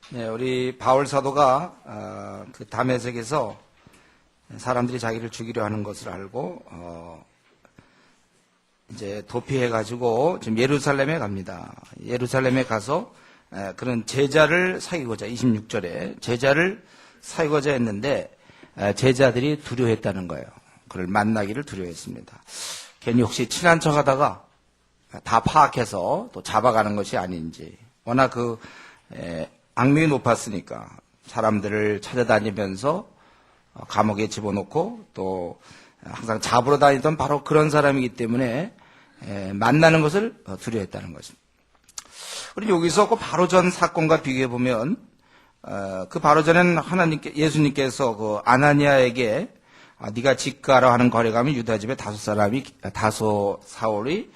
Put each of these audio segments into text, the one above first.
네, 우리 바울 사도가 그 다메섹에서 사람들이 자기를 죽이려 하는 것을 알고 이제 도피해가지고 지금 예루살렘에 갑니다. 예루살렘에 가서 그런 제자를 사귀고자 26절에 제자를 사귀고자 했는데 제자들이 두려워했다는 거예요. 그를 만나기를 두려워했습니다. 괜히 혹시 친한 척하다가 다 파악해서 또 잡아가는 것이 아닌지 워낙 그 악명이 높았으니까 사람들을 찾아다니면서 감옥에 집어넣고 또 항상 잡으러 다니던 바로 그런 사람이기 때문에 만나는 것을 두려워했다는 것입니다. 우리 여기서 그 바로 전 사건과 비교해 보면 그 바로 전엔 예수님께서 그 아나니아에게 네가 집가라 하는 거래가면 유다 집에 다소 사울이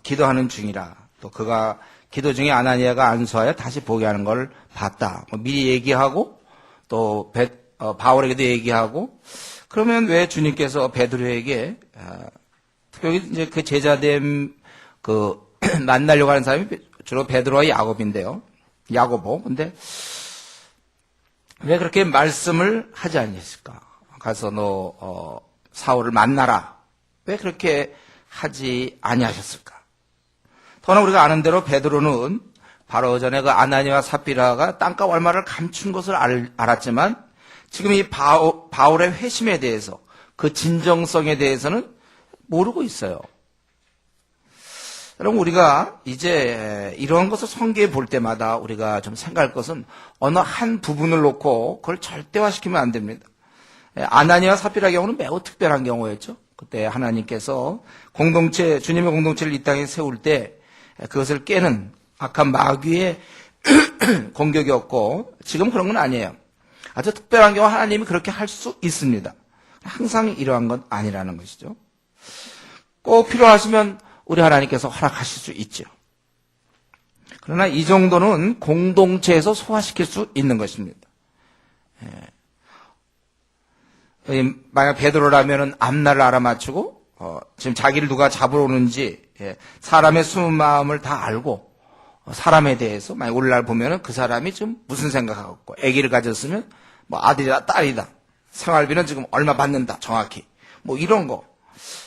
기도하는 중이라, 또 그가 기도 중에 아나니아가 안수하여 다시 보게 하는 걸 봤다. 미리 얘기하고 또 바울에게도 얘기하고, 그러면 왜 주님께서 베드로에게 여기 이제 그 제자됨 그 만나려고 하는 사람이 주로 베드로와 야고보인데요. 야고보. 근데 왜 그렇게 말씀을 하지 않았을까? 가서 너 사울을 만나라. 왜 그렇게 하지 아니하셨을까? 더나 우리가 아는 대로 베드로는 바로 전에 그 아나니아와 삽비라가 땅값 얼마를 감춘 것을 알았지만 지금 이 바울의 회심에 대해서 그 진정성에 대해서는 모르고 있어요. 여러분, 우리가 이제 이런 것을 성경에 볼 때마다 우리가 좀 생각할 것은 어느 한 부분을 놓고 그걸 절대화시키면 안 됩니다. 아나니아와 삽비라의 경우는 매우 특별한 경우였죠. 그때 하나님께서 주님의 공동체를 이 땅에 세울 때 그것을 깨는 악한 마귀의 공격이었고, 지금 그런 건 아니에요. 아주 특별한 경우 하나님이 그렇게 할 수 있습니다. 항상 이러한 건 아니라는 것이죠. 꼭 필요하시면 우리 하나님께서 허락하실 수 있죠. 그러나 이 정도는 공동체에서 소화시킬 수 있는 것입니다. 만약 베드로라면은 앞날을 알아맞추고 지금 자기를 누가 잡으러 오는지 사람의 숨은 마음을 다 알고, 사람에 대해서 만약 오늘날 보면은 그 사람이 지금 무슨 생각하고 있고, 아기를 가졌으면 뭐 아들이다 딸이다, 생활비는 지금 얼마 받는다 정확히, 뭐 이런 거,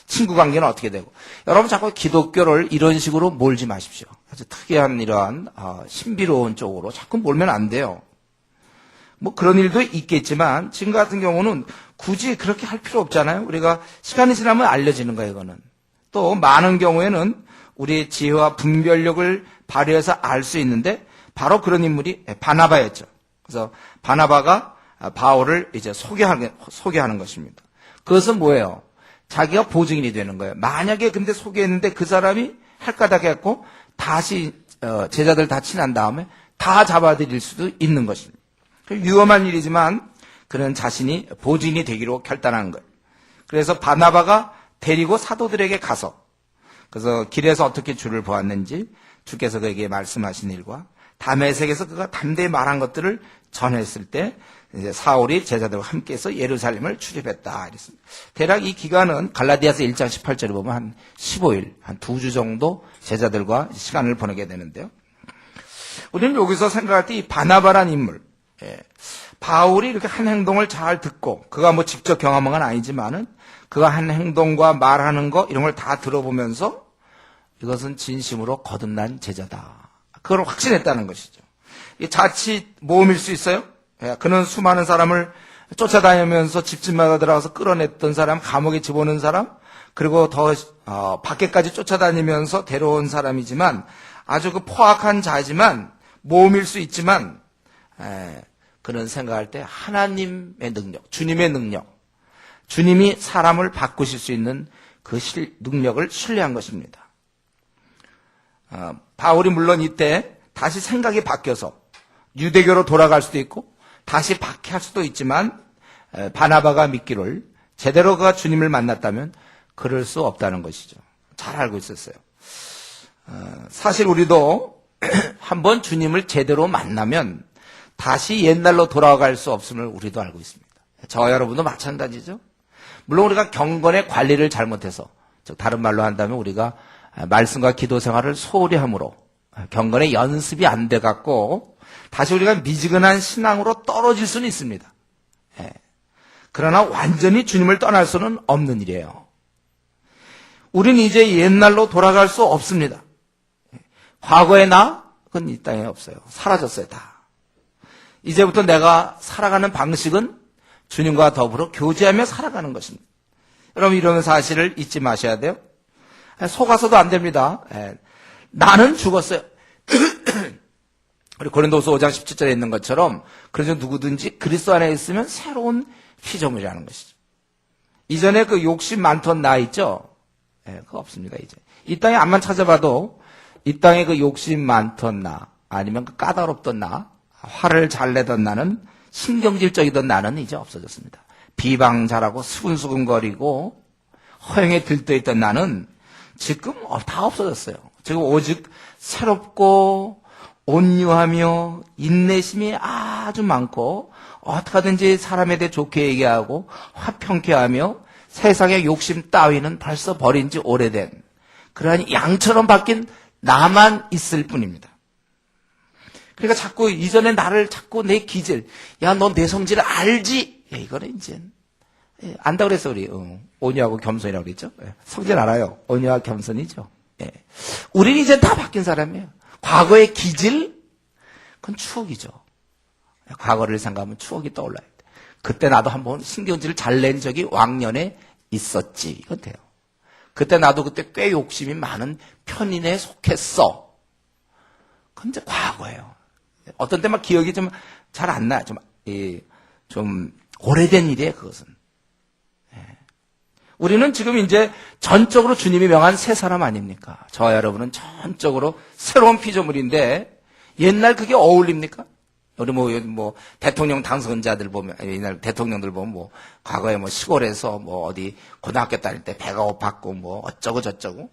친구 관계는 어떻게 되고. 여러분, 자꾸 기독교를 이런 식으로 몰지 마십시오. 아주 특이한 이러한 신비로운 쪽으로 자꾸 몰면 안 돼요. 뭐 그런 일도 있겠지만 지금 같은 경우는 굳이 그렇게 할 필요 없잖아요. 우리가 시간이 지나면 알려지는 거예요. 이거는 또 많은 경우에는 우리의 지혜와 분별력을 발휘해서 알 수 있는데, 바로 그런 인물이 바나바였죠. 그래서 바나바가 바울을 이제 소개하는 것입니다. 그것은 뭐예요? 자기가 보증인이 되는 거예요. 만약에 근데 소개했는데 그 사람이 할까닥했고 다시 제자들 다 친한 다음에 다 잡아들일 수도 있는 것입니다. 위험한 일이지만 그는 자신이 보증인이 되기로 결단한 거예요. 그래서 바나바가 데리고 사도들에게 가서, 그래서 길에서 어떻게 주를 보았는지, 주께서 그에게 말씀하신 일과 다메섹에서 그가 담대히 말한 것들을 전했을 때 이제 사울이 제자들과 함께해서 예루살렘을 출입했다 이랬습니다. 대략 이 기간은 갈라디아서 1장 18절에 보면 한 15일, 한 2주 정도 제자들과 시간을 보내게 되는데요. 우리는 여기서 생각할 때 이 바나바란 인물, 바울이 이렇게 한 행동을 잘 듣고, 그가 뭐 직접 경험한 건 아니지만은 그가 한 행동과 말하는 거 이런 걸 다 들어보면서 이것은 진심으로 거듭난 제자다, 그걸 확신했다는 것이죠. 이 자칫 모험일 수 있어요. 그는 수많은 사람을 쫓아다니면서 집집마다 들어가서 끌어냈던 사람, 감옥에 집어넣은 사람, 그리고 더 밖에까지 쫓아다니면서 데려온 사람이지만, 아주 그 포악한 자지만, 모험일 수 있지만 그는 생각할 때 하나님의 능력, 주님의 능력, 주님이 사람을 바꾸실 수 있는 그 능력을 신뢰한 것입니다. 바울이 물론 이때 다시 생각이 바뀌어서 유대교로 돌아갈 수도 있고 다시 박해할 수도 있지만, 바나바가 믿기를 제대로 그가 주님을 만났다면 그럴 수 없다는 것이죠. 잘 알고 있었어요. 사실 우리도 한번 주님을 제대로 만나면 다시 옛날로 돌아갈 수 없음을 우리도 알고 있습니다. 저와 여러분도 마찬가지죠. 물론 우리가 경건의 관리를 잘못해서, 즉 다른 말로 한다면 우리가 말씀과 기도 생활을 소홀히 함으로 경건의 연습이 안 돼 갖고 다시 우리가 미지근한 신앙으로 떨어질 수는 있습니다. 예. 그러나 완전히 주님을 떠날 수는 없는 일이에요. 우리는 이제 옛날로 돌아갈 수 없습니다. 과거의 나, 그건 이 땅에 없어요. 사라졌어요, 다. 이제부터 내가 살아가는 방식은 주님과 더불어 교제하며 살아가는 것입니다. 여러분, 이런 사실을 잊지 마셔야 돼요. 속아서도 안 됩니다. 나는 죽었어요. 우리 고린도서 5장 17절에 있는 것처럼 그래서 누구든지 그리스도 안에 있으면 새로운 피조물이라는 것이죠. 이전에 그 욕심 많던 나 있죠? 그거 없습니다, 이제. 이 땅에 암만 찾아봐도 이 땅에 그 욕심 많던 나, 아니면 그 까다롭던 나, 화를 잘 내던 나는, 신경질적이던 나는 이제 없어졌습니다. 비방자라고 수근수근거리고 허영에 들떠있던 나는 지금 다 없어졌어요. 지금 오직 새롭고 온유하며 인내심이 아주 많고 어떻게든지 사람에 대해 좋게 얘기하고 화평케 하며 세상의 욕심 따위는 벌써 버린 지 오래된 그러한 양처럼 바뀐 나만 있을 뿐입니다. 그러니까 자꾸 이전에 나를 자꾸 내 기질, 야, 너 내 성질을 알지? 야, 이거는 이제 안다고 그랬어, 우리. 온유하고 겸손이라고 그랬죠? 성질 알아요. 온유와 겸손이죠. 우리는 이제 다 바뀐 사람이에요. 과거의 기질, 그건 추억이죠. 과거를 생각하면 추억이 떠올라야 돼. 그때 나도 한번 신경질을 잘 낸 적이 왕년에 있었지. 이건 돼요. 그때 나도 그때 꽤 욕심이 많은 편인에 속했어. 그건 이제 과거예요. 어떤 때 막 기억이 좀 잘 안 나요. 좀 오래된 일이에요, 그것은. 우리는 지금 이제 전적으로 주님이 명한 새 사람 아닙니까? 저와 여러분은 전적으로 새로운 피조물인데 옛날 그게 어울립니까? 우리 뭐 대통령 당선자들 보면, 옛날 대통령들 보면 뭐 과거에 뭐 시골에서 뭐 어디 고등학교 다닐 때 배가 고팠고 뭐 어쩌고 저쩌고.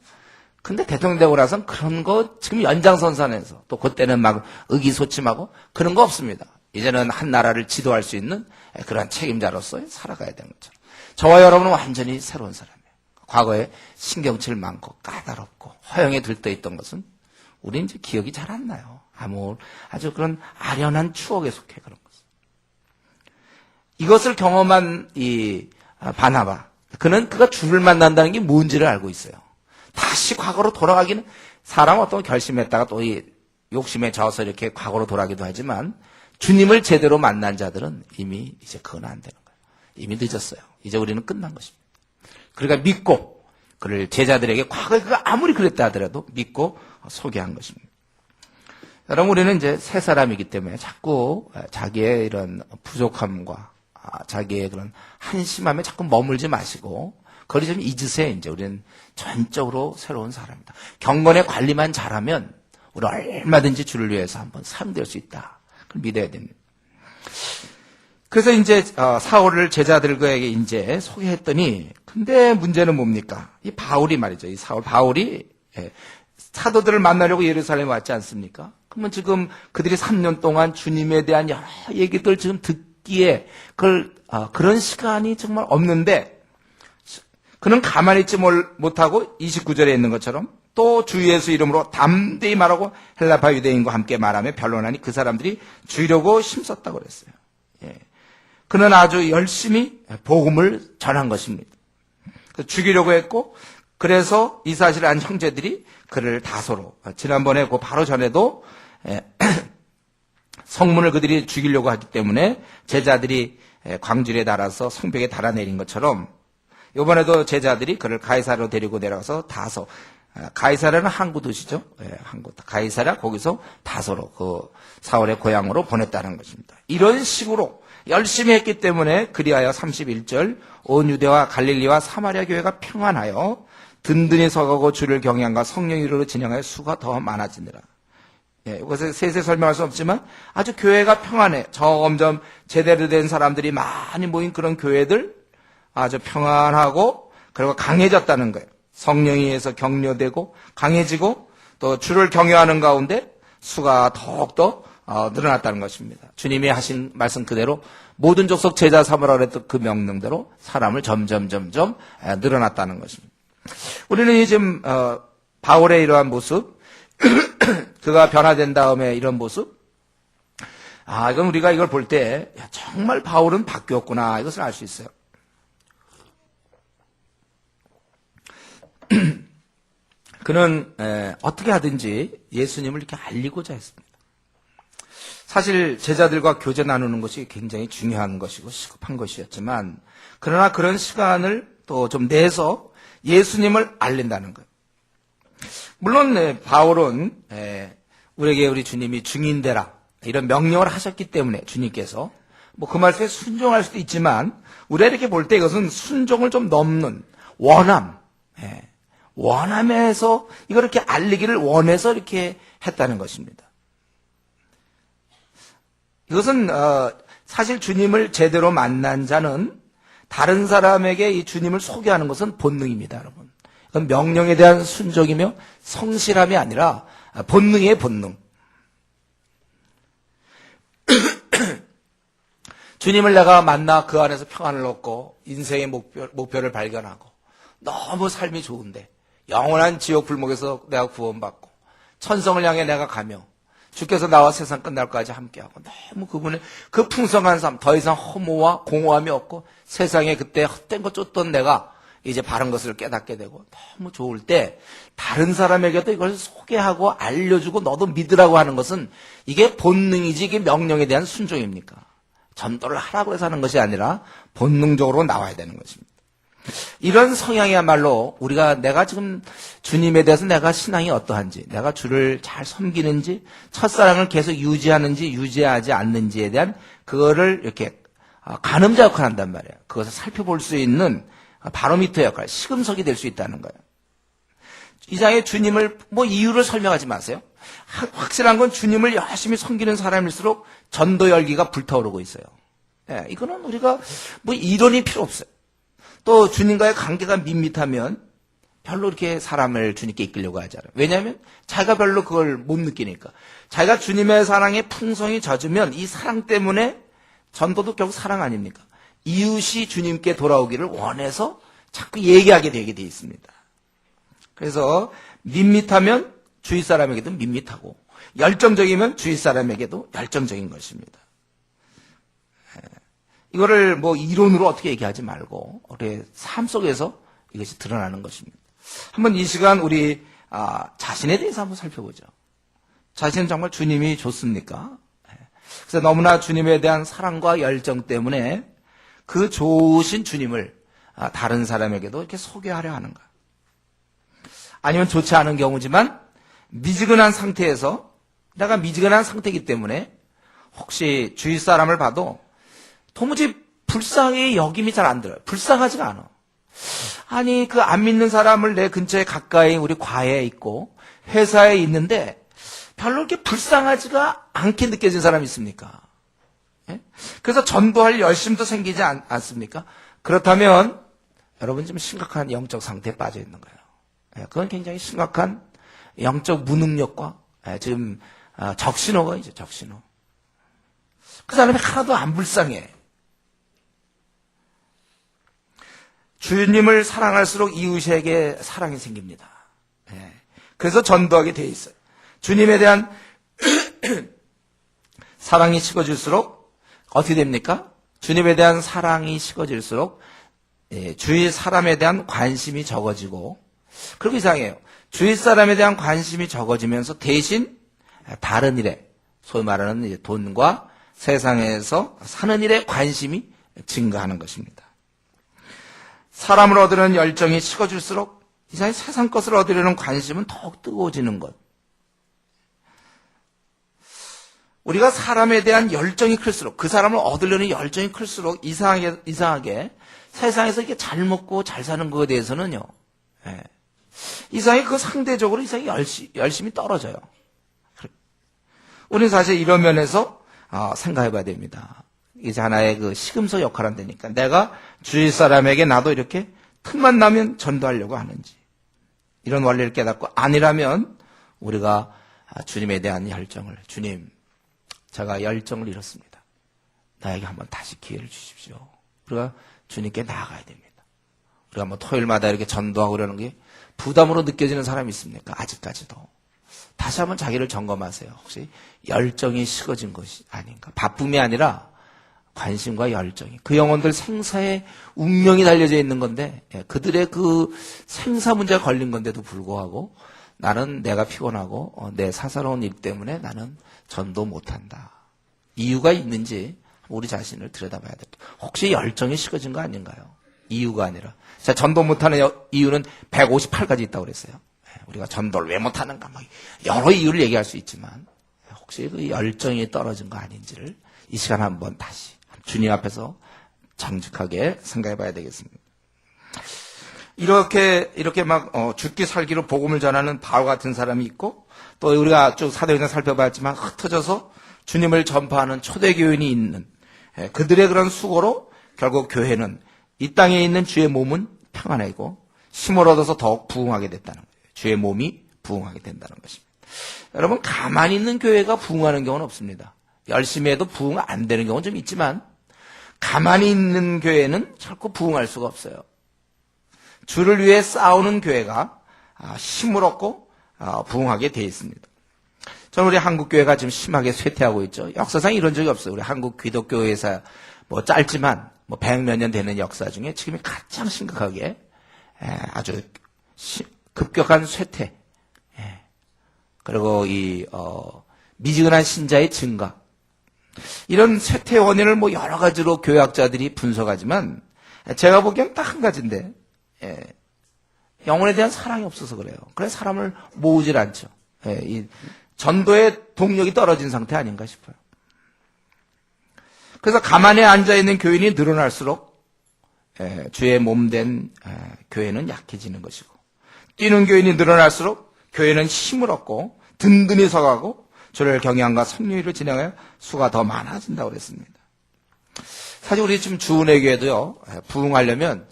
근데 대통령 되고 나선 그런 거 지금 연장선상에서 또 그때는 막 의기소침하고 그런 거 없습니다. 이제는 한 나라를 지도할 수 있는 그런 책임자로서 살아가야 되는 거죠. 저와 여러분은 완전히 새로운 사람이에요. 과거에 신경질 많고 까다롭고 허영에 들떠있던 것은 우리는 이제 기억이 잘 안 나요. 아주 그런 아련한 추억에 속해 그런 것은. 이것을 경험한 이 바나바, 그가 주를 만난다는 게 뭔지를 알고 있어요. 다시 과거로 돌아가기는, 사람 어떤 결심했다가 또 이 욕심에 져서 이렇게 과거로 돌아가기도 하지만 주님을 제대로 만난 자들은 이미 이제 그건 안 되는 거예요. 이미 늦었어요. 이제 우리는 끝난 것입니다. 그러니까 믿고 그를 제자들에게 과거에 그가 아무리 그랬다 하더라도 믿고 소개한 것입니다. 여러분, 우리는 이제 새 사람이기 때문에 자꾸 자기의 이런 부족함과 자기의 그런 한심함에 자꾸 머물지 마시고 그걸 좀 잊으세요. 이제 우리는 전적으로 새로운 사람이다. 경건의 관리만 잘하면 우리 얼마든지 주를 위해서 한번 사용될 수 있다. 그걸 믿어야 됩니다. 그래서 이제 사울을 제자들에게 이제 소개했더니, 근데 문제는 뭡니까? 이 바울이 말이죠. 이 바울이 사도들을 만나려고 예루살렘에 왔지 않습니까? 그러면 지금 그들이 3년 동안 주님에 대한 여러 얘기들 지금 듣기에 그런 시간이 정말 없는데, 그는 가만히 있지 못하고 29절에 있는 것처럼 또 주 예수 이름으로 담대히 말하고 헬라파 유대인과 함께 말하며 변론하니 그 사람들이 죽이려고 힘썼다고 그랬어요. 그는 아주 열심히 복음을 전한 것입니다. 죽이려고 했고, 그래서 이 사실을 안 형제들이 그를 다소로, 지난번에 그 바로 전에도 성문을 그들이 죽이려고 하기 때문에 제자들이 광주리에 달아서 성벽에 달아내린 것처럼 이번에도 제자들이 그를 가이사라로 데리고 내려가서 다소, 가이사라는 항구 도시죠. 항구. 가이사라 거기서 다소로 그 사울의 고향으로 보냈다는 것입니다. 이런 식으로 열심히 했기 때문에 그리하여 31절 온 유대와 갈릴리와 사마리아 교회가 평안하여 든든히 서가고 주를 경외함과 성령으로 진행하여 수가 더 많아지느라. 이것을 세세 설명할 수 없지만 아주 교회가 평안해. 점점 제대로 된 사람들이 많이 모인 그런 교회들 아주 평안하고 그리고 강해졌다는 거예요. 성령에 의해서 격려되고 강해지고 또 주를 경외하는 가운데 수가 더욱더 늘어났다는 것입니다. 주님이 하신 말씀 그대로 모든 족속 제자 삼으라 그랬던 그 명령대로 사람을 점점 늘어났다는 것입니다. 우리는 지금 바울의 이러한 모습, 그가 변화된 다음에 이런 모습, 이건 우리가 이걸 볼 때 정말 바울은 바뀌었구나 이것을 알 수 있어요. 그는 어떻게 하든지 예수님을 이렇게 알리고자 했습니다. 사실 제자들과 교제 나누는 것이 굉장히 중요한 것이고 시급한 것이었지만 그러나 그런 시간을 또 좀 내서 예수님을 알린다는 거예요. 물론 바울은 우리에게 우리 주님이 증인되라 이런 명령을 하셨기 때문에 주님께서 뭐 그 말씀에 순종할 수도 있지만 우리가 이렇게 볼 때 이것은 순종을 좀 넘는 원함, 원함에서 이걸 이렇게 알리기를 원해서 이렇게 했다는 것입니다. 이것은 사실 주님을 제대로 만난 자는 다른 사람에게 이 주님을 소개하는 것은 본능입니다, 여러분. 그건 명령에 대한 순종이며 성실함이 아니라 본능이에요, 본능. 주님을 내가 만나 그 안에서 평안을 얻고 인생의 목표를 발견하고 너무 삶이 좋은데 영원한 지옥 불목에서 내가 구원받고 천성을 향해 내가 가며 주께서 나와 세상 끝날까지 함께하고 너무 그분의 그 풍성한 삶, 더 이상 허무와 공허함이 없고 세상에 그때 헛된 거 쫓던 내가 이제 바른 것을 깨닫게 되고 너무 좋을 때 다른 사람에게도 이걸 소개하고 알려주고 너도 믿으라고 하는 것은 이게 본능이지 이게 명령에 대한 순종입니까? 전도를 하라고 해서 하는 것이 아니라 본능적으로 나와야 되는 것입니다. 이런 성향이야말로 우리가 내가 지금 주님에 대해서 내가 신앙이 어떠한지, 내가 주를 잘 섬기는지, 첫사랑을 계속 유지하는지 유지하지 않는지에 대한 그거를 이렇게 가늠자 역할을 한단 말이에요. 그것을 살펴볼 수 있는 바로미터 역할, 시금석이 될 수 있다는 거예요. 이 장에 주님을 뭐 이유를 설명하지 마세요. 확실한 건 주님을 열심히 섬기는 사람일수록 전도 열기가 불타오르고 있어요. 이거는 우리가 뭐 이론이 필요 없어요. 또 주님과의 관계가 밋밋하면 별로 이렇게 사람을 주님께 이끌려고 하지 않아요. 왜냐하면 자기가 별로 그걸 못 느끼니까. 자기가 주님의 사랑에 풍성히 젖으면 이 사랑 때문에 전도도 결국 사랑 아닙니까? 이웃이 주님께 돌아오기를 원해서 자꾸 얘기하게 되게 돼 있습니다. 그래서 밋밋하면 주위 사람에게도 밋밋하고 열정적이면 주위 사람에게도 열정적인 것입니다. 이거를 뭐 이론으로 어떻게 얘기하지 말고 우리 삶 속에서 이것이 드러나는 것입니다. 한번 이 시간 우리 자신에 대해서 한번 살펴보죠. 자신은 정말 주님이 좋습니까? 그래서 너무나 주님에 대한 사랑과 열정 때문에 그 좋으신 주님을 다른 사람에게도 이렇게 소개하려 하는가? 아니면 좋지 않은 경우지만 미지근한 상태에서 내가 미지근한 상태이기 때문에 혹시 주위 사람을 봐도 도무지 불쌍히 여김이 잘 안 들어요. 불쌍하지가 않아. 아니 그 안 믿는 사람을 내 근처에 가까이 우리 과외에 있고 회사에 있는데 별로 이렇게 불쌍하지가 않게 느껴진 사람이 있습니까? 그래서 전도할 열심도 생기지 않습니까? 그렇다면 여러분 지금 심각한 영적 상태에 빠져 있는 거예요. 그건 굉장히 심각한 영적 무능력과 지금 적신호가 이제 적신호. 그 사람이 하나도 안 불쌍해. 주님을 사랑할수록 이웃에게 사랑이 생깁니다. 그래서 전도하게 돼 있어요. 주님에 대한 사랑이 식어질수록 어떻게 됩니까? 주님에 대한 사랑이 식어질수록 주위 사람에 대한 관심이 적어지고 그리고 이상해요. 주위 사람에 대한 관심이 적어지면서 대신 다른 일에 소위 말하는 돈과 세상에서 사는 일에 관심이 증가하는 것입니다. 사람을 얻으려는 열정이 식어질수록 이상히 세상 것을 얻으려는 관심은 더욱 뜨거워지는 것. 우리가 사람에 대한 열정이 클수록 그 사람을 얻으려는 열정이 클수록 이상하게 세상에서 이게 잘 먹고 잘 사는 것에 대해서는요. 이상하게 그 상대적으로 이상하게 열심히 떨어져요. 우리는 사실 이런 면에서 생각해 봐야 됩니다. 이제 하나의 그 시금석 역할을 한다니까. 내가 주위 사람에게 나도 이렇게 틈만 나면 전도하려고 하는지. 이런 원리를 깨닫고 아니라면 우리가 주님에 대한 열정을 주님 제가 열정을 잃었습니다. 나에게 한번 다시 기회를 주십시오. 우리가 주님께 나아가야 됩니다. 우리가 뭐 토요일마다 이렇게 전도하고 그러는 게 부담으로 느껴지는 사람이 있습니까? 아직까지도. 다시 한번 자기를 점검하세요. 혹시 열정이 식어진 것이 아닌가? 바쁨이 아니라 관심과 열정이. 그 영혼들 생사에 운명이 달려져 있는 건데, 그들의 그 생사 문제가 걸린 건데도 불구하고 나는 내가 피곤하고 내 사사로운 일 때문에 나는 전도 못한다. 이유가 있는지 우리 자신을 들여다봐야 될 때. 혹시 열정이 식어진 거 아닌가요? 이유가 아니라. 자, 전도 못하는 이유는 158가지 있다고 그랬어요. 우리가 전도를 왜 못하는가, 뭐 여러 이유를 얘기할 수 있지만 혹시 그 열정이 떨어진 거 아닌지를 이 시간 한번 다시 주님 앞에서 정직하게 생각해 봐야 되겠습니다. 이렇게 막 죽기 살기로 복음을 전하는 바울 같은 사람이 있고, 또 우리가 쭉 사도행전 살펴봤지만 흩어져서 주님을 전파하는 초대교인이 있는, 그들의 그런 수고로 결국 교회는 이 땅에 있는 주의 몸은 평안해지고 힘을 얻어서 더욱 부흥하게 됐다는 거예요. 주의 몸이 부흥하게 된다는 것입니다. 여러분, 가만히 있는 교회가 부흥하는 경우는 없습니다. 열심히 해도 부흥 안 되는 경우는 좀 있지만 가만히 있는 교회는 결코 부흥할 수가 없어요. 주를 위해 싸우는 교회가 힘을 얻고 부흥하게 되어 있습니다. 저는 우리 한국교회가 지금 심하게 쇠퇴하고 있죠. 역사상 이런 적이 없어요. 우리 한국 기독교회에서 뭐 짧지만 뭐 100몇 년 되는 역사 중에 지금이 가장 심각하게 아주 급격한 쇠퇴, 그리고 이 미지근한 신자의 증가, 이런 쇠퇴 원인을 뭐 여러 가지로 교회학자들이 분석하지만 제가 보기엔 딱 한 가지인데, 영혼에 대한 사랑이 없어서 그래요. 그래서 사람을 모으질 않죠. 이 전도의 동력이 떨어진 상태 아닌가 싶어요. 그래서 가만히 앉아있는 교인이 늘어날수록 주의 몸된 교회는 약해지는 것이고, 뛰는 교인이 늘어날수록 교회는 힘을 얻고 든든히 서가고 주를 경외함과 성령의를 진행하여 수가 더 많아진다고 그랬습니다. 사실 우리 지금 주은혜 교회도요, 부흥하려면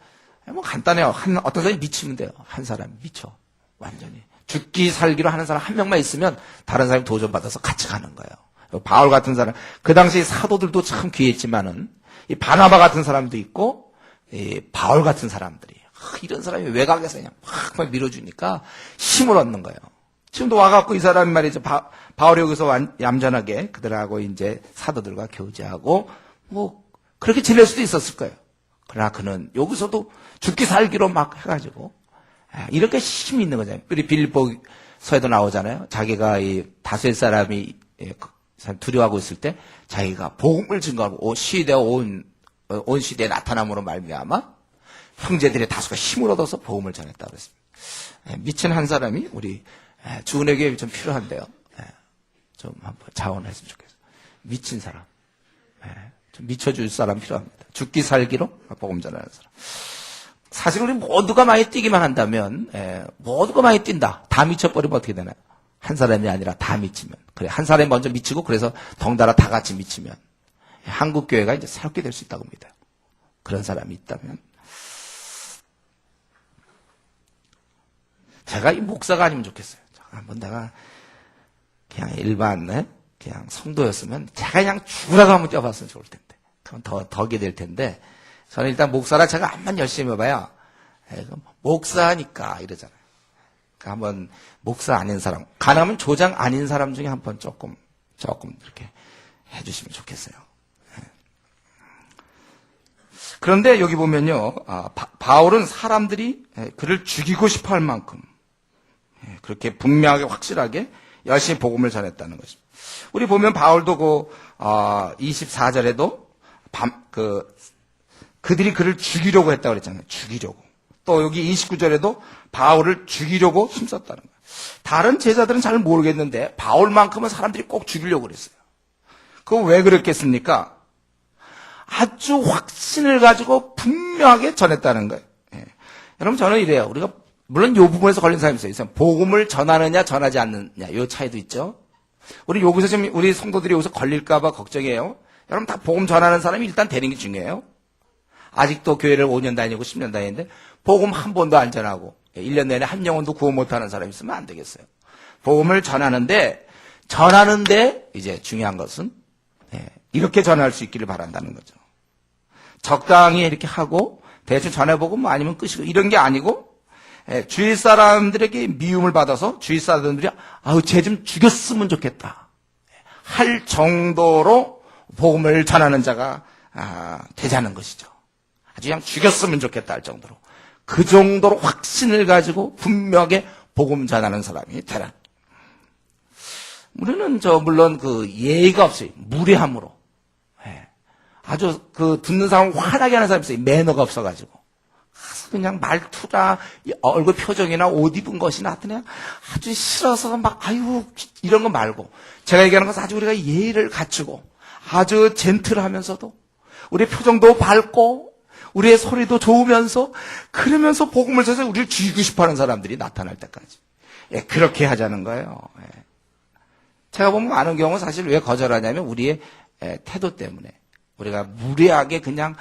뭐 간단해요. 어떤 사람이 미치면 돼요. 한 사람이 미쳐. 완전히. 죽기 살기로 하는 사람 한 명만 있으면 다른 사람이 도전받아서 같이 가는 거예요. 바울 같은 사람, 그 당시 사도들도 참 귀했지만은 이 바나바 같은 사람도 있고, 이 바울 같은 사람들이, 이런 사람이 외곽에서 그냥 막 밀어주니까 힘을 얻는 거예요. 지금도 와갖고 이 사람이 말이죠. 바울이 여기서 얌전하게 그들하고 이제 사도들과 교제하고 뭐 그렇게 지낼 수도 있었을 거예요. 그러나 그는 여기서도 죽기 살기로 막 해가지고 이렇게 힘이 있는 거잖아요. 우리 빌립보서에도 나오잖아요. 자기가 이 다수의 사람이 두려워하고 있을 때 자기가 복음을 증거하고 시대에 온 시대에 나타남으로 말미암아 형제들의 다수가 힘을 얻어서 복음을 전했다고 그랬습니다. 미친 한 사람이 우리 주은혜교회에 좀 필요한데요. 좀 한번 자원했으면 좋겠어요. 미친 사람, 좀 미쳐줄 사람 필요합니다. 죽기 살기로 복음 전하는 사람. 사실 우리 모두가 많이 뛰기만 한다면, 모두가 많이 뛴다. 다 미쳐버리면 어떻게 되나요? 한 사람이 아니라 다 미치면. 그래, 한 사람이 먼저 미치고 그래서 덩달아 다 같이 미치면 한국교회가 이제 새롭게 될 수 있다고 봅니다. 그런 사람이 있다면. 제가 이 목사가 아니면 좋겠어요. 한번 내가 그냥 일반, 그냥 성도였으면 제가 그냥 죽으라고 한번 뛰어봤으면 좋을 텐데. 그럼 더 덕이 될 텐데. 저는 일단 목사라 제가 암만 열심히 해봐야, 목사니까 이러잖아요. 그러니까 한번 목사 아닌 사람, 가능하면 조장 아닌 사람 중에 한번 조금 이렇게 해주시면 좋겠어요. 그런데 여기 보면요, 바울은 사람들이 그를 죽이고 싶어 할 만큼 그렇게 분명하게 확실하게 열심히 복음을 전했다는 것입니다. 우리 보면 바울도 24절에도 그들이 그를 죽이려고 했다고 그랬잖아요. 죽이려고. 또 여기 29절에도 바울을 죽이려고 힘썼다는 거예요. 다른 제자들은 잘 모르겠는데 바울만큼은 사람들이 꼭 죽이려고 그랬어요. 그거 왜 그랬겠습니까? 아주 확신을 가지고 분명하게 전했다는 거예요. 여러분, 저는 이래요. 우리가 물론 이 부분에서 걸린 사람이 있어요. 복음을 전하느냐 전하지 않느냐 이 차이도 있죠. 우리 여기서 지금 우리 성도들이 여기서 걸릴까봐 걱정해요. 여러분, 다 복음 전하는 사람이 일단 되는 게 중요해요. 아직도 교회를 5년 다니고 10년 다니는데 복음 한 번도 안 전하고 1년 내내 한 영혼도 구원 못하는 사람이 있으면 안 되겠어요. 복음을 전하는데 이제 중요한 것은 이렇게 전할 수 있기를 바란다는 거죠. 적당히 이렇게 하고 대충 전해보고 뭐 아니면 끝이고 이런 게 아니고 주위 사람들에게 미움을 받아서 주위 사람들이 아우 쟤 좀 죽였으면 좋겠다 할 정도로 복음을 전하는 자가 되자는 것이죠. 아주 그냥 죽였으면 좋겠다 할 정도로 그 정도로 확신을 가지고 분명하게 복음 전하는 사람이 되라. 우리는 물론 그 예의가 없어요. 무례함으로 아주 그 듣는 사람을 화나게 하는 사람이 있어요. 매너가 없어가지고 그냥 말투나 얼굴 표정이나 옷 입은 것이나 그냥 아주 싫어서 막 아유 이런 거 말고 제가 얘기하는 것은 아주 우리가 예의를 갖추고 아주 젠틀하면서도 우리의 표정도 밝고 우리의 소리도 좋으면서 그러면서 복음을 전해서 우리를 죽이고 싶어하는 사람들이 나타날 때까지 그렇게 하자는 거예요. 제가 보면 많은 경우 사실 왜 거절하냐면 우리의 태도 때문에 우리가 무례하게 그냥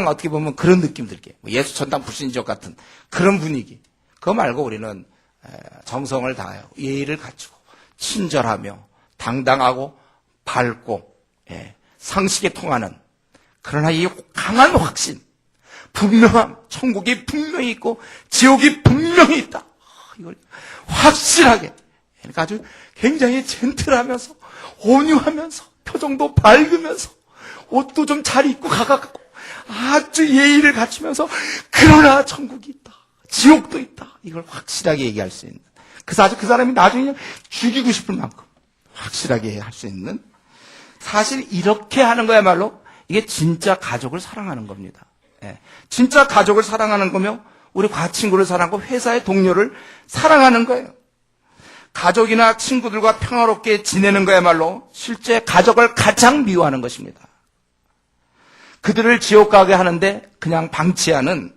어떻게 보면 그런 느낌 들게 예수 전당 불신족 같은 그런 분위기 그거 말고 우리는 정성을 다하여 예의를 갖추고 친절하며 당당하고 밝고 상식에 통하는 그러나 이 강한 확신 분명함 천국이 분명히 있고 지옥이 분명히 있다 이걸 확실하게 그러니까 아주 굉장히 젠틀하면서 온유하면서 표정도 밝으면서 옷도 좀 잘 입고 가갖고 아주 예의를 갖추면서 그러나 천국이 있다. 지옥도 있다. 이걸 확실하게 얘기할 수 있는. 그래서 아주 그 사람이 나중에 그냥 죽이고 싶을 만큼 확실하게 할 수 있는. 사실 이렇게 하는 거야말로 이게 진짜 가족을 사랑하는 겁니다. 진짜 가족을 사랑하는 거며 우리 과친구를 사랑하고 회사의 동료를 사랑하는 거예요. 가족이나 친구들과 평화롭게 지내는 거야말로 실제 가족을 가장 미워하는 것입니다. 그들을 지옥 가게 하는데 그냥 방치하는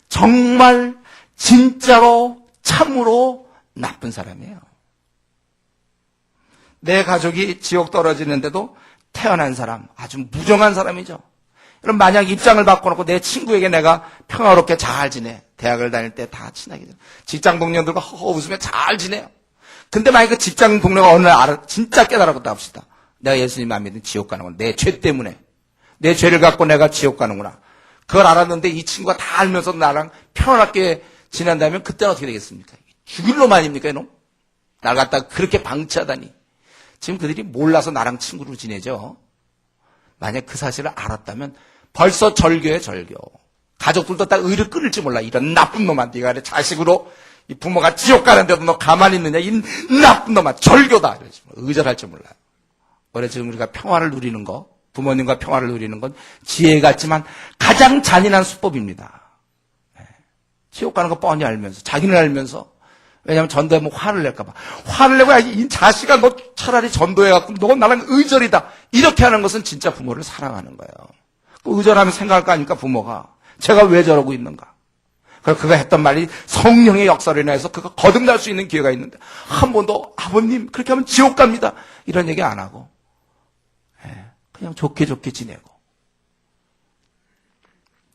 정말 진짜로 참으로 나쁜 사람이에요. 내 가족이 지옥 떨어지는데도 태어난 사람 아주 무정한 사람이죠. 그럼 만약 입장을 바꿔놓고 내 친구에게 내가 평화롭게 잘 지내 대학을 다닐 때 다 친하게 지내 직장 동료들과 허허 웃으며 잘 지내요. 근데 만약 그 직장 동료가 어느 날 진짜 깨달았다 합시다. 내가 예수님 안 믿으면 지옥 가는 건 내 죄 때문에 내 죄를 갖고 내가 지옥 가는구나. 그걸 알았는데 이 친구가 다 알면서 나랑 평안하게 지낸다면 그때는 어떻게 되겠습니까? 죽일 놈 아닙니까 이놈? 날 갖다가 그렇게 방치하다니. 지금 그들이 몰라서 나랑 친구로 지내죠. 만약 그 사실을 알았다면 벌써 절교에 절교. 가족들도 다 의를 끊을지 몰라. 이런 나쁜 놈한테 네가 자식으로 이 부모가 지옥 가는데도 너 가만히 있느냐 이 나쁜 놈아 절교다. 의절할 줄 몰라요. 원래 지금 우리가 평화를 누리는 거 부모님과 평화를 누리는 건 지혜 같지만 가장 잔인한 수법입니다. 지옥 가는 거 뻔히 알면서 자기는 알면서 왜냐하면 전도하면 화를 낼까 봐 화를 내고 이 자식아 너 차라리 전도해갖고 너 나랑 의절이다 이렇게 하는 것은 진짜 부모를 사랑하는 거예요. 의절하면 생각할 거 아닙니까 부모가 제가 왜 저러고 있는가. 그래서 그가 했던 말이 성령의 역사로 인해서 그가 거듭날 수 있는 기회가 있는데 한 번도 아버님 그렇게 하면 지옥 갑니다 이런 얘기 안 하고 그냥 좋게 지내고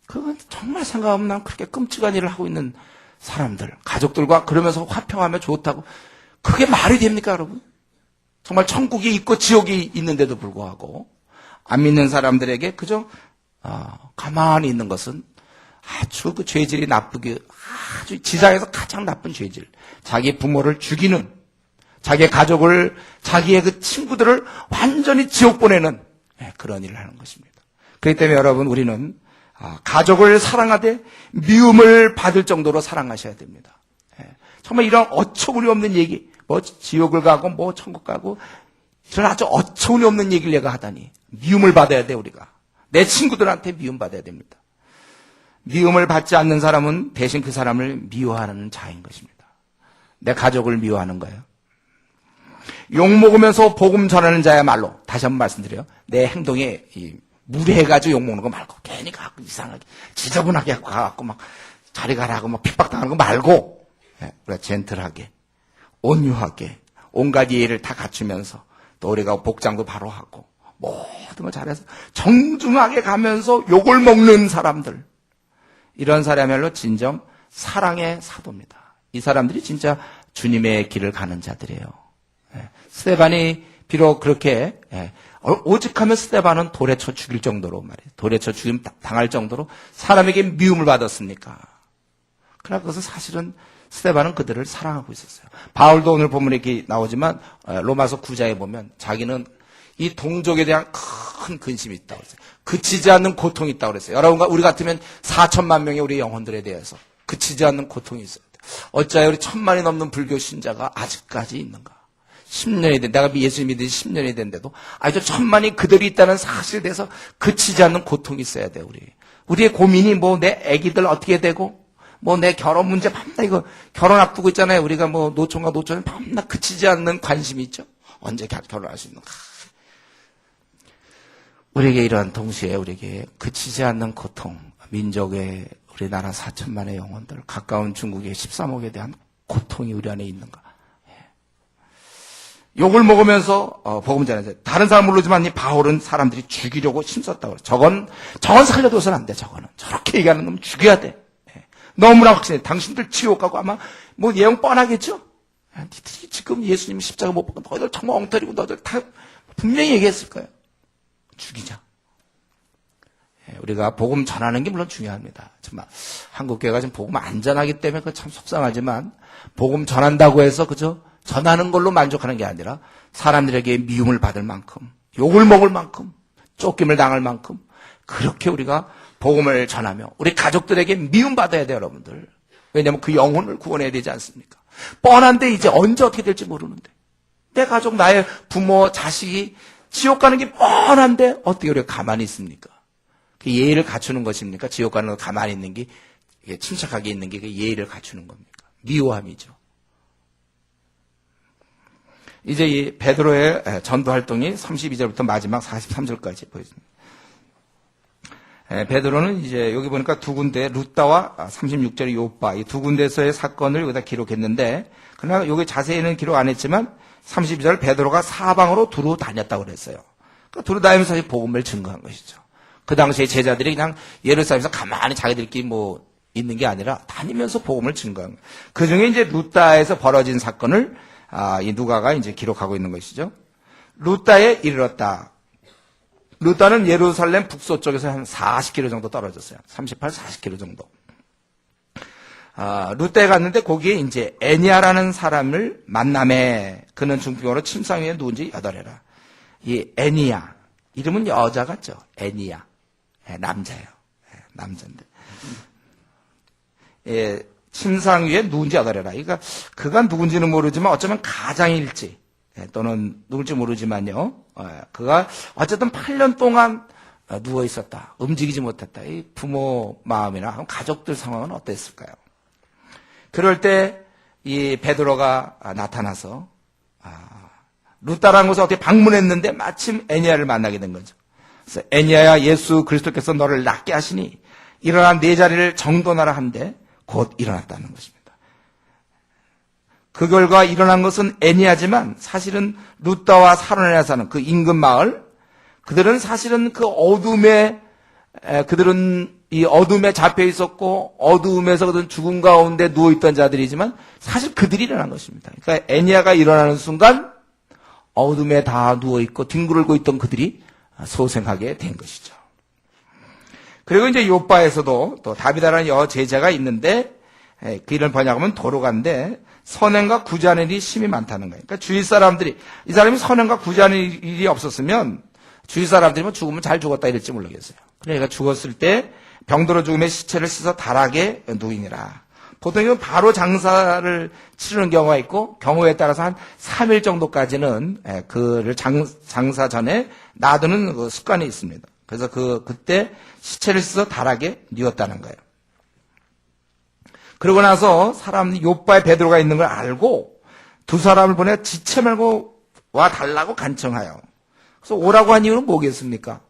그건 정말 생각하면 난 그렇게 끔찍한 일을 하고 있는 사람들 가족들과 그러면서 화평하며 좋다고 그게 말이 됩니까 여러분? 정말 천국이 있고 지옥이 있는데도 불구하고 안 믿는 사람들에게 그저 가만히 있는 것은 아주 그 죄질이 나쁘게 아주 지상에서 가장 나쁜 죄질 자기 부모를 죽이는 자기의 가족을 자기의 그 친구들을 완전히 지옥 보내는 그런 일을 하는 것입니다. 그렇기 때문에 여러분 우리는 가족을 사랑하되 미움을 받을 정도로 사랑하셔야 됩니다. 정말 이런 어처구니 없는 얘기 뭐 지옥을 가고 뭐 천국 가고 이런 아주 어처구니 없는 얘기를 내가 하다니 미움을 받아야 돼 우리가. 내 친구들한테 미움 받아야 됩니다. 미움을 받지 않는 사람은 대신 그 사람을 미워하는 자인 것입니다. 내 가족을 미워하는 거예요. 욕먹으면서 복음 전하는 자야말로 다시 한번 말씀드려요. 내 행동에 무례해가지고 욕먹는 거 말고 괜히 가고 이상하게 지저분하게 가갖고 막 자리 가라고 막 핍박당하는 거 말고 우리가 젠틀하게 온유하게 온갖 예의를 다 갖추면서 또 우리가 복장도 바로 하고 모든 걸 잘해서 정중하게 가면서 욕을 먹는 사람들 이런 사람이야말로 진정 사랑의 사도입니다. 이 사람들이 진짜 주님의 길을 가는 자들이에요. 스데반이 비록 그렇게 오직하면 스데반은 돌에 쳐 죽일 정도로 말이에요. 돌에 쳐 죽임 당할 정도로 사람에게 미움을 받았습니까? 그러나 그것은 사실은 스데반은 그들을 사랑하고 있었어요. 바울도 오늘 본문에 이렇게 나오지만 로마서 9장에 보면 자기는 이 동족에 대한 큰 근심이 있다고 그랬어요. 그치지 않는 고통이 있다고 그랬어요. 여러분과 우리 같으면 4천만 명의 우리 영혼들에 대해서 그치지 않는 고통이 있어요. 어찌하여 우리 1,000만이 넘는 불교 신자가 아직까지 있는가? 10년이 된, 내가 예수님 믿은 지 10년이 된데도 아직도 1,000만이 그들이 있다는 사실에 대해서 그치지 않는 고통이 있어야 돼요, 우리의 고민이 뭐 내 아기들 어떻게 되고, 뭐 내 결혼 문제 밤낮 이거 결혼 앞두고 있잖아요. 우리가 뭐 노총과 노총은 밤낮 그치지 않는 관심이 있죠. 언제 결혼할 수 있는가? 우리에게 이러한 동시에 우리에게 그치지 않는 고통, 민족의 우리나라 4천만의 영혼들, 가까운 중국의 13억에 대한 고통이 우리 안에 있는가? 욕을 먹으면서 복음 전해서 다른 사람 모르지만 이 바울은 사람들이 죽이려고 힘썼다고 그래요. 저건 살려둬서는 안 돼. 저거는 저렇게 얘기하는 놈은 죽여야 돼. 너무나 확신해. 당신들 지옥 가고 아마 뭐 예언 뻔하겠죠. 니들이 지금 예수님 십자가 못 박고 너희들 정말 엉터리고 너희들 다 분명히 얘기했을 거예요. 죽이자. 우리가 복음 전하는 게 물론 중요합니다. 정말 한국교회가 지금 복음 안 전하기 때문에 그 참 속상하지만 복음 전한다고 해서 그저 전하는 걸로 만족하는 게 아니라 사람들에게 미움을 받을 만큼, 욕을 먹을 만큼, 쫓김을 당할 만큼 그렇게 우리가 복음을 전하며 우리 가족들에게 미움받아야 돼요, 여러분들. 왜냐하면 그 영혼을 구원해야 되지 않습니까? 뻔한데 이제 언제 어떻게 될지 모르는데 내 가족, 나의 부모, 자식이 지옥 가는 게 뻔한데 어떻게 우리가 가만히 있습니까? 그 예의를 갖추는 것입니까? 지옥 가는 거 가만히 있는 게, 침착하게 있는 게 그 예의를 갖추는 겁니까? 미워함이죠. 이제 이 베드로의 전도 활동이 32절부터 마지막 43절까지 보여집니다. 베드로는 이제 여기 보니까 두 군데 루다와 36절의 요빠 이 두 군데서의 사건을 여기다 기록했는데 그러나 여기 자세히는 기록 안 했지만 32절 베드로가 사방으로 두루 다녔다고 그랬어요. 그러니까 두루 다니면서 복음을 증거한 것이죠. 그 당시에 제자들이 그냥 예루살렘에서 가만히 자기들끼리 뭐 있는 게 아니라 다니면서 복음을 증거한 거예요. 그 중에 이제 루다에서 벌어진 사건을 이 누가가 이제 기록하고 있는 것이죠. 루다에 이르렀다. 루다는 예루살렘 북서쪽에서 한 40km 정도 떨어졌어요. 38, 40km 정도. 루다에 갔는데 거기에 이제 애니아라는 사람을 만남에 그는 중풍으로 침상 위에 누운지 여덟해라. 이 애니아 이름은 여자 같죠? 애니아 남자예요. 남자인데 침상 위에 누군지 여덟해라. 그러니까 그가 누군지는 모르지만 어쩌면 가장일지 또는 누군지 모르지만요. 그가 어쨌든 8년 동안 누워 있었다. 움직이지 못했다. 이 부모 마음이나 가족들 상황은 어땠을까요? 그럴 때 이 베드로가 나타나서 루다라는 곳에 어떻게 방문했는데 마침 애니아를 만나게 된 거죠. 그래서 애니아야 예수 그리스도께서 너를 낫게 하시니 일어나 네 자리를 정돈하라 한데 곧 일어났다는 것입니다. 그 결과 일어난 것은 애니아지만 사실은 루다와 사로나에 사는 그 인근 마을 그들은 사실은 그 어둠에 그들은 이 어둠에 잡혀 있었고 어두움에서 그들은 죽음 가운데 누워 있던 자들이지만 사실 그들이 일어난 것입니다. 그러니까 애니아가 일어나는 순간 어둠에 다 누워 있고 뒹굴고 있던 그들이 소생하게 된 것이죠. 그리고 이제 요바에서도 또 다비다라는 여제자가 있는데 그 이름 번역하면 도로가인데 선행과 구제하는 일이 심히 많다는 거예요. 그러니까 주위 사람들이 이 사람이 선행과 구제하는 일이 없었으면 주위 사람들이 죽으면 잘 죽었다 이럴지 모르겠어요. 그러니까 죽었을 때 병들어 죽음의 시체를 씻어 다락에 누이니라. 보통 이건 바로 장사를 치르는 경우가 있고 경우에 따라서 한 3일 정도까지는 그를 장사 전에 놔두는 그 습관이 있습니다. 그래서 그때 시체를 씻어 다락에 뉘었다는 거예요. 그러고 나서 사람 요바에 베드로가 있는 걸 알고 두 사람을 보내 지체 말고 와 달라고 간청하여. 그래서 오라고 한 이유는 뭐겠습니까?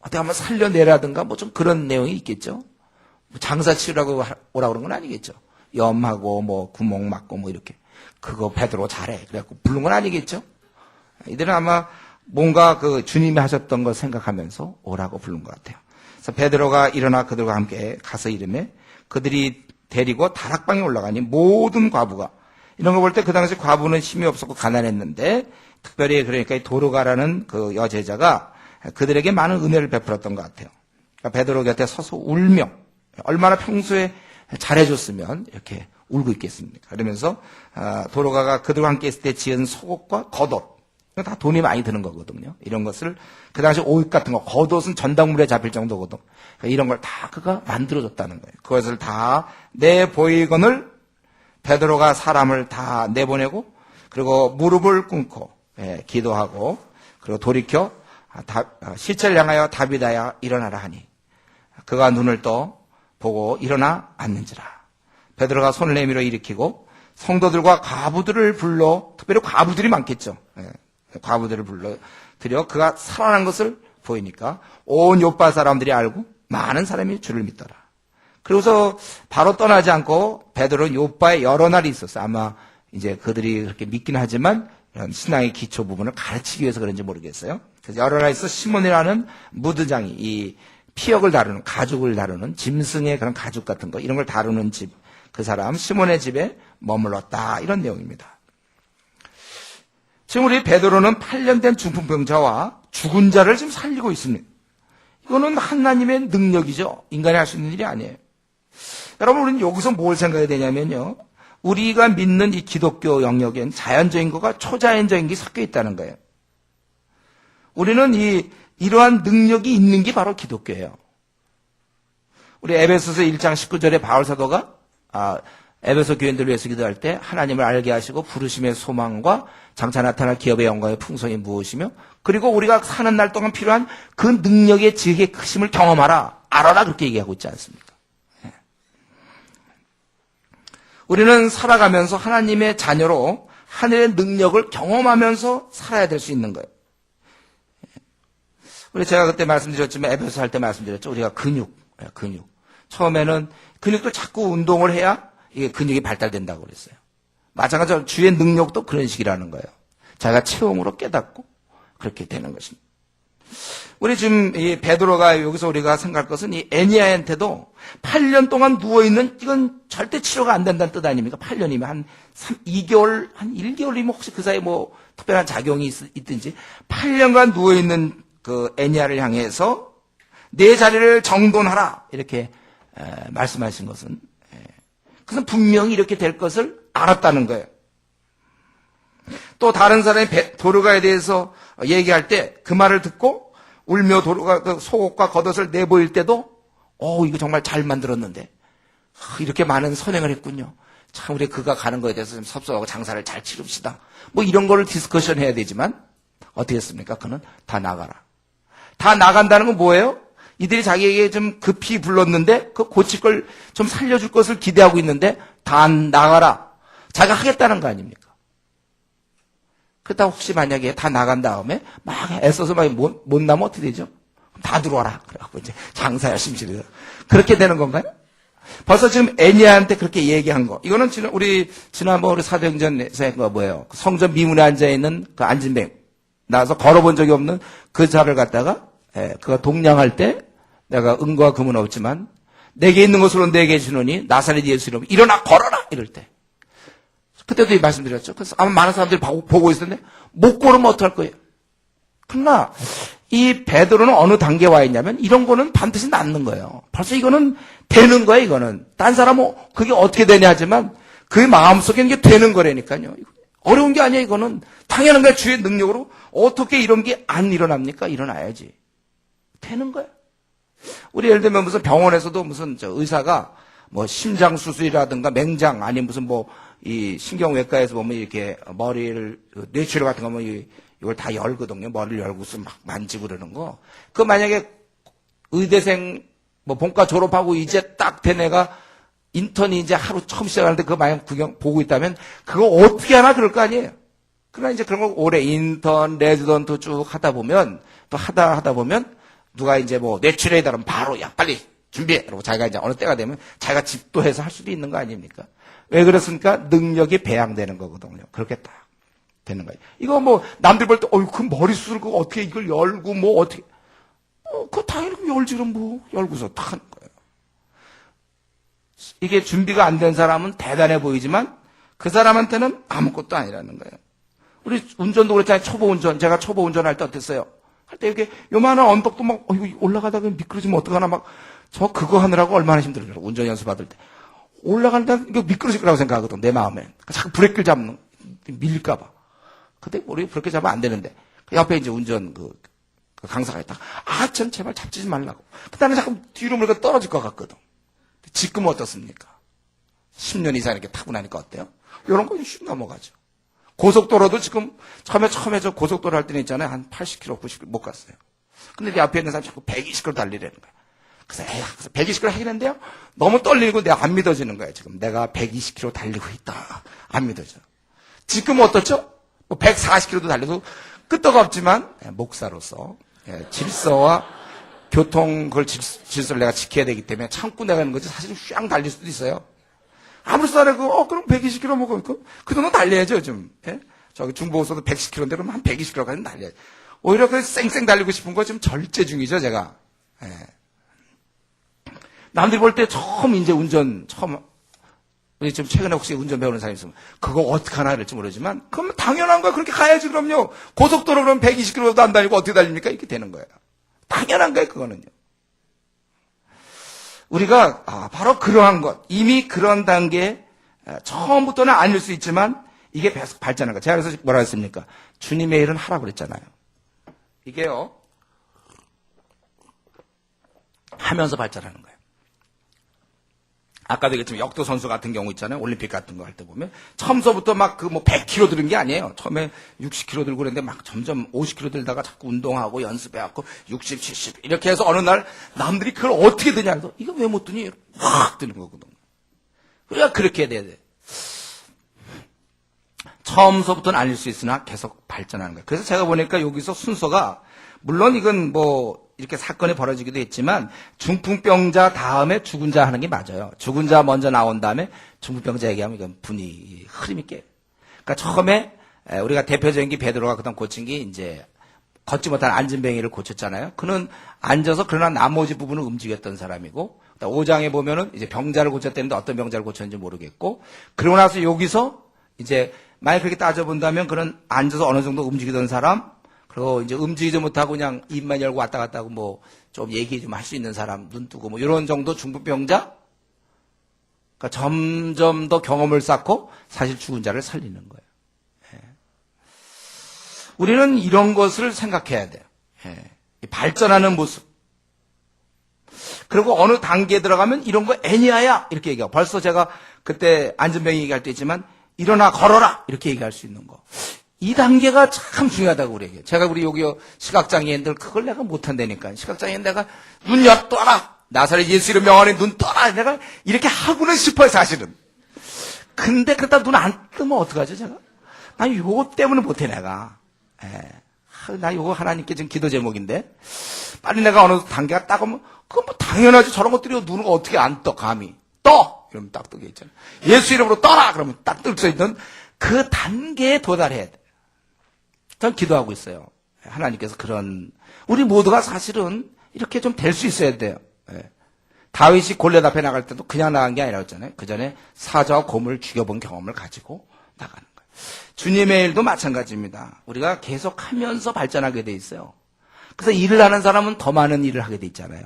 어떻게 한번 살려내라든가 뭐 좀 그런 내용이 있겠죠. 장사 치우라고 오라고 그런 건 아니겠죠. 염하고 뭐 구멍 막고 뭐 이렇게 그거 베드로 잘해 그래갖고 부른 건 아니겠죠. 이들은 아마 뭔가 그 주님이 하셨던 걸 생각하면서 오라고 부른 것 같아요. 그래서 베드로가 일어나 그들과 함께 가서 이름에 그들이 데리고 다락방에 올라가니 모든 과부가 이런 거 볼 때 그 당시 과부는 힘이 없었고 가난했는데 특별히 그러니까 이 도로가라는 그 여제자가 그들에게 많은 은혜를 베풀었던 것 같아요. 그러니까 베드로 곁에 서서 울며 얼마나 평소에 잘해줬으면 이렇게 울고 있겠습니까? 그러면서 도로가가 그들과 함께 있을 때 지은 속옷과 겉옷, 이거 다 돈이 많이 드는 거거든요. 이런 것을 그 당시 옷 같은 거, 겉옷은 전당물에 잡힐 정도거든. 그러니까 이런 걸 다 그가 만들어줬다는 거예요. 그것을 다 내보이거늘 베드로가 사람을 다 내보내고, 그리고 무릎을 꿇고 기도하고, 그리고 돌이켜 시체를 향하여 다비다야 일어나라 하니 그가 눈을 떠 보고 일어나 앉는지라. 베드로가 손을 내밀어 일으키고 성도들과 과부들을 불러, 특별히 과부들이 많겠죠. 과부들을 불러 드려 그가 살아난 것을 보이니까 온 요파 사람들이 알고 많은 사람이 주를 믿더라. 그러고서 바로 떠나지 않고 베드로는 요파에 여러 날이 있었어요. 아마 이제 그들이 그렇게 믿긴 하지만 이런 신앙의 기초 부분을 가르치기 위해서 그런지 모르겠어요. 그래서 여러 날에서 시몬이라는 무드장이 이 피역을 다루는, 가죽을 다루는 짐승의 그런 가죽 같은 거, 이런 걸 다루는 집, 그 사람 시몬의 집에 머물렀다, 이런 내용입니다. 지금 우리 베드로는 8년 된 중풍병자와 죽은 자를 지금 살리고 있습니다. 이거는 하나님의 능력이죠. 인간이 할 수 있는 일이 아니에요. 여러분, 우리는 여기서 뭘 생각해야 되냐면요, 우리가 믿는 이 기독교 영역엔 자연적인 것과 초자연적인 게 섞여 있다는 거예요. 우리는 이러한 능력이 있는 게 바로 기독교예요. 우리 에베소서 1장 19절에 바울 사도가 에베소 교인들을 위해서 기도할 때 하나님을 알게 하시고 부르심의 소망과 장차 나타날 기업의 영광의 풍성이 무엇이며, 그리고 우리가 사는 날 동안 필요한 그 능력의 지혜의 크심을 경험하라, 알아라, 그렇게 얘기하고 있지 않습니까? 우리는 살아가면서 하나님의 자녀로 하늘의 능력을 경험하면서 살아야 될 수 있는 거예요. 우리 제가 그때 말씀드렸지만, 에베소 할 때 말씀드렸죠. 우리가 근육. 처음에는 근육도 자꾸 운동을 해야 이게 근육이 발달된다고 그랬어요. 마찬가지로 주의 능력도 그런 식이라는 거예요. 자기가 체험으로 깨닫고 그렇게 되는 것입니다. 우리 지금 이 베드로가 여기서 우리가 생각할 것은 이 애니아한테도 8년 동안 누워있는, 이건 절대 치료가 안 된다는 뜻 아닙니까? 8년이면 한 2개월, 한 1개월이면 혹시 그 사이에 뭐 특별한 작용이 있든지 8년간 누워있는 그 애니아를 향해서 내 자리를 정돈하라, 이렇게 말씀하신 것은, 그것은 분명히 이렇게 될 것을 알았다는 거예요. 또 다른 사람이 도르가에 대해서 얘기할 때 그 말을 듣고 울며 도르가 그 속옷과 겉옷을 내보일 때도 이거 정말 잘 만들었는데 이렇게 많은 선행을 했군요. 참 우리 그가 가는 거에 대해서 좀 섭섭하고 장사를 잘 치릅시다. 뭐 이런 거를 디스커션 해야 되지만 어떻게 했습니까? 그는 다 나가라. 다 나간다는 건 뭐예요? 이들이 자기에게 좀 급히 불렀는데 그 고칠 걸 좀 살려줄 것을 기대하고 있는데 다 나가라. 자기가 하겠다는 거 아닙니까? 그렇다고 혹시 만약에 다 나간 다음에 막 애써서 막 못 나면 어떻게 되죠? 다 들어와라. 그래갖고 이제 장사 열심히 지르라. 그렇게 되는 건가요? 벌써 지금 애니아한테 그렇게 얘기한 거. 이거는 지난번 우리 사도행전에서 한 거 뭐예요? 성전 미문에 앉아있는 그 안진뱅. 나와서 걸어본 적이 없는 그 자를 갖다가 그가 동냥할 때 내가 은과 금은 없지만 내게 있는 것으로 내게 주노니 나사렛 예수 이름 일어나 걸어라, 이럴 때. 그때도 말씀드렸죠. 그래서 아마 많은 사람들이 보고 있었는데 못 걸으면 어떡할 거예요? 그러나 이 베드로는 어느 단계에 와 있냐면 이런 거는 반드시 낫는 거예요. 벌써 이거는 되는 거예요. 이거는 딴 사람은 그게 어떻게 되냐 하지만 그의 마음속에 이게 되는 거라니까요. 어려운 게 아니에요. 이거는 당연한 거예요. 주의 능력으로 어떻게 이런 게 안 일어납니까? 일어나야지. 되는 거예요. 우리 예를 들면 무슨 병원에서도 무슨 의사가 뭐 심장 수술이라든가 맹장 아니면 무슨 뭐 이 신경외과에서 보면 이렇게 머리를 뇌출혈 같은 거 보면 이걸 다 열거든요. 머리를 열고서 막 만지고 그러는 거. 그 만약에 의대생 뭐 본과 졸업하고 이제 딱 된 애가 인턴이 이제 하루 처음 시작하는데 그거 만약 구경 보고 있다면 그거 어떻게 하나 그럴 거 아니에요. 그러나 이제 그런 걸 오래 인턴, 레지던트 쭉 하다 보면 또 하다 보면 누가 이제 뭐 뇌출혈이다 그러면 바로 야 빨리 준비해. 그러고 자기가 이제 어느 때가 되면 자기가 집도해서 할 수도 있는 거 아닙니까? 왜 그렇습니까? 능력이 배양되는 거거든요. 그렇게 딱 되는 거예요. 이거 뭐 남들 볼 때 그 머리 수술 그거 어떻게 이걸 열고 뭐 어떻게 그거 당연히 열지 그럼 뭐 열고서 딱 하는 거예요. 이게 준비가 안 된 사람은 대단해 보이지만 그 사람한테는 아무것도 아니라는 거예요. 우리 운전도 그렇잖아요. 초보 운전. 제가 초보 운전할 때 어땠어요? 할 때 이렇게 요만한 언덕도 막 이거 올라가다가 미끄러지면 어떡하나 막 저 그거 하느라고 얼마나 힘들어요. 운전 연습 받을 때. 올라가는데 이거 미끄러질 거라고 생각하거든, 내 마음에. 자꾸 브레이크를 잡는, 밀릴까봐. 근데 우리 브레이크 잡으면 안 되는데. 옆에 이제 운전 그 강사가 있다가, 전 제발 잡지 말라고. 나는 자꾸 뒤로 물고 떨어질 것 같거든. 지금 어떻습니까? 10년 이상 이렇게 타고 나니까 어때요? 이런 거 슉 넘어가죠. 고속도로도 지금, 처음에 저 고속도로 할 때는 있잖아요. 한 80km, 90km 못 갔어요. 근데 내 앞에 있는 사람이 자꾸 120km 달리라는 거야. 그래서 120km 하겠는데요? 너무 떨리고 내가 안 믿어지는 거야, 지금. 내가 120km 달리고 있다. 안 믿어져. 지금 어떻죠? 뭐 140km도 달려도 끄떡 없지만, 목사로서, 질서와 교통, 질서를 내가 지켜야 되기 때문에 참고 나가는 거지. 사실 쫙 달릴 수도 있어요. 아무렇지도 않고, 그럼 120km 먹고, 그 정도 달려야죠, 좀. 예? 저기 중부고속도 110km인데, 그럼 한 120km까지 달려야죠. 오히려 그 쌩쌩 달리고 싶은 거 지금 절제 중이죠, 제가. 예. 남들이 볼 때 우리 지금 최근에 혹시 운전 배우는 사람이 있으면, 그거 어떡하나 이럴지 모르지만, 그럼 당연한 거야. 그렇게 가야지, 그럼요. 고속도로 그럼 120km도 안 달리고 어떻게 달립니까? 이렇게 되는 거예요. 당연한 거예요, 그거는요. 우리가, 바로 그러한 것, 이미 그런 단계에, 처음부터는 아닐 수 있지만, 이게 계속 발전하는 거예요. 제가 그래서 뭐라 했습니까? 주님의 일은 하라고 그랬잖아요. 이게요, 하면서 발전하는 거예요. 아까도 얘기했지만 역도 선수 같은 경우 있잖아요. 올림픽 같은 거 할 때 보면 처음서부터 막 100kg 들은 게 아니에요. 처음에 60kg 들고 그랬는데 막 점점 50kg 들다가 자꾸 운동하고 연습해갖고 60, 70 이렇게 해서 어느 날 남들이 그걸 어떻게 드냐 해서 이거 왜 못 드니? 확 드는 거거든. 우리가 그렇게 해야 돼. 처음서부터는 아닐 수 있으나 계속 발전하는 거예요. 그래서 제가 보니까 여기서 순서가 물론 이건 이렇게 사건이 벌어지기도 했지만 중풍병자 다음에 죽은 자 하는 게 맞아요. 죽은 자 먼저 나온 다음에 중풍병자 얘기하면 이건 분위기 흐름이 깨. 그러니까 처음에 우리가 대표적인 게 베드로가 그다음 고친 게 이제 걷지 못한 앉은뱅이를 고쳤잖아요. 그는 앉아서 그러나 나머지 부분은 움직였던 사람이고 5장에 보면은 이제 병자를 고쳤다는데 어떤 병자를 고쳤는지 모르겠고 그러고 나서 여기서 이제 만약 그렇게 따져본다면 그는 앉아서 어느 정도 움직이던 사람 그리고 이제 움직이지 못하고 그냥 입만 열고 왔다 갔다 하고 좀 얘기 좀 할 수 있는 사람, 눈 뜨고 이런 정도 중풍병자? 그러니까 점점 더 경험을 쌓고 사실 죽은 자를 살리는 거예요. 예. 우리는 이런 것을 생각해야 돼요. 예. 발전하는 모습. 그리고 어느 단계에 들어가면 이런 거 애니아야 이렇게 얘기하고 벌써 제가 그때 안전병이 얘기할 때 있지만 일어나 걸어라 이렇게 얘기할 수 있는 거. 이 단계가 참 중요하다고 우리에게. 제가 우리 여기 시각장애인들 그걸 내가 못한다니까. 시각장애인 내가 눈 떠라. 나사렛 예수 이름 명하니 눈 떠라. 내가 이렇게 하고는 싶어요 사실은. 근데 그러다 눈 안 뜨면 어떡하죠 제가? 나 요거 때문에 못해 내가. 나 요거 하나님께 지금 기도 제목인데. 빨리 내가 어느 단계가 딱 오면 그건 당연하지. 저런 것들이 눈을 어떻게 안 떠 감히. 떠! 이러면 딱 뜨게 있잖아요. 예수 이름으로 떠라! 그러면 딱 뜰 수 있는 그 단계에 도달해야 돼. 전 기도하고 있어요. 하나님께서 우리 모두가 사실은 이렇게 좀 될 수 있어야 돼요. 다윗이 골리앗 앞에 나갈 때도 그냥 나간 게 아니라 했잖아요. 그 전에 사자와 곰을 죽여본 경험을 가지고 나가는 거예요. 주님의 일도 마찬가지입니다. 우리가 계속 하면서 발전하게 돼 있어요. 그래서 일을 하는 사람은 더 많은 일을 하게 돼 있잖아요.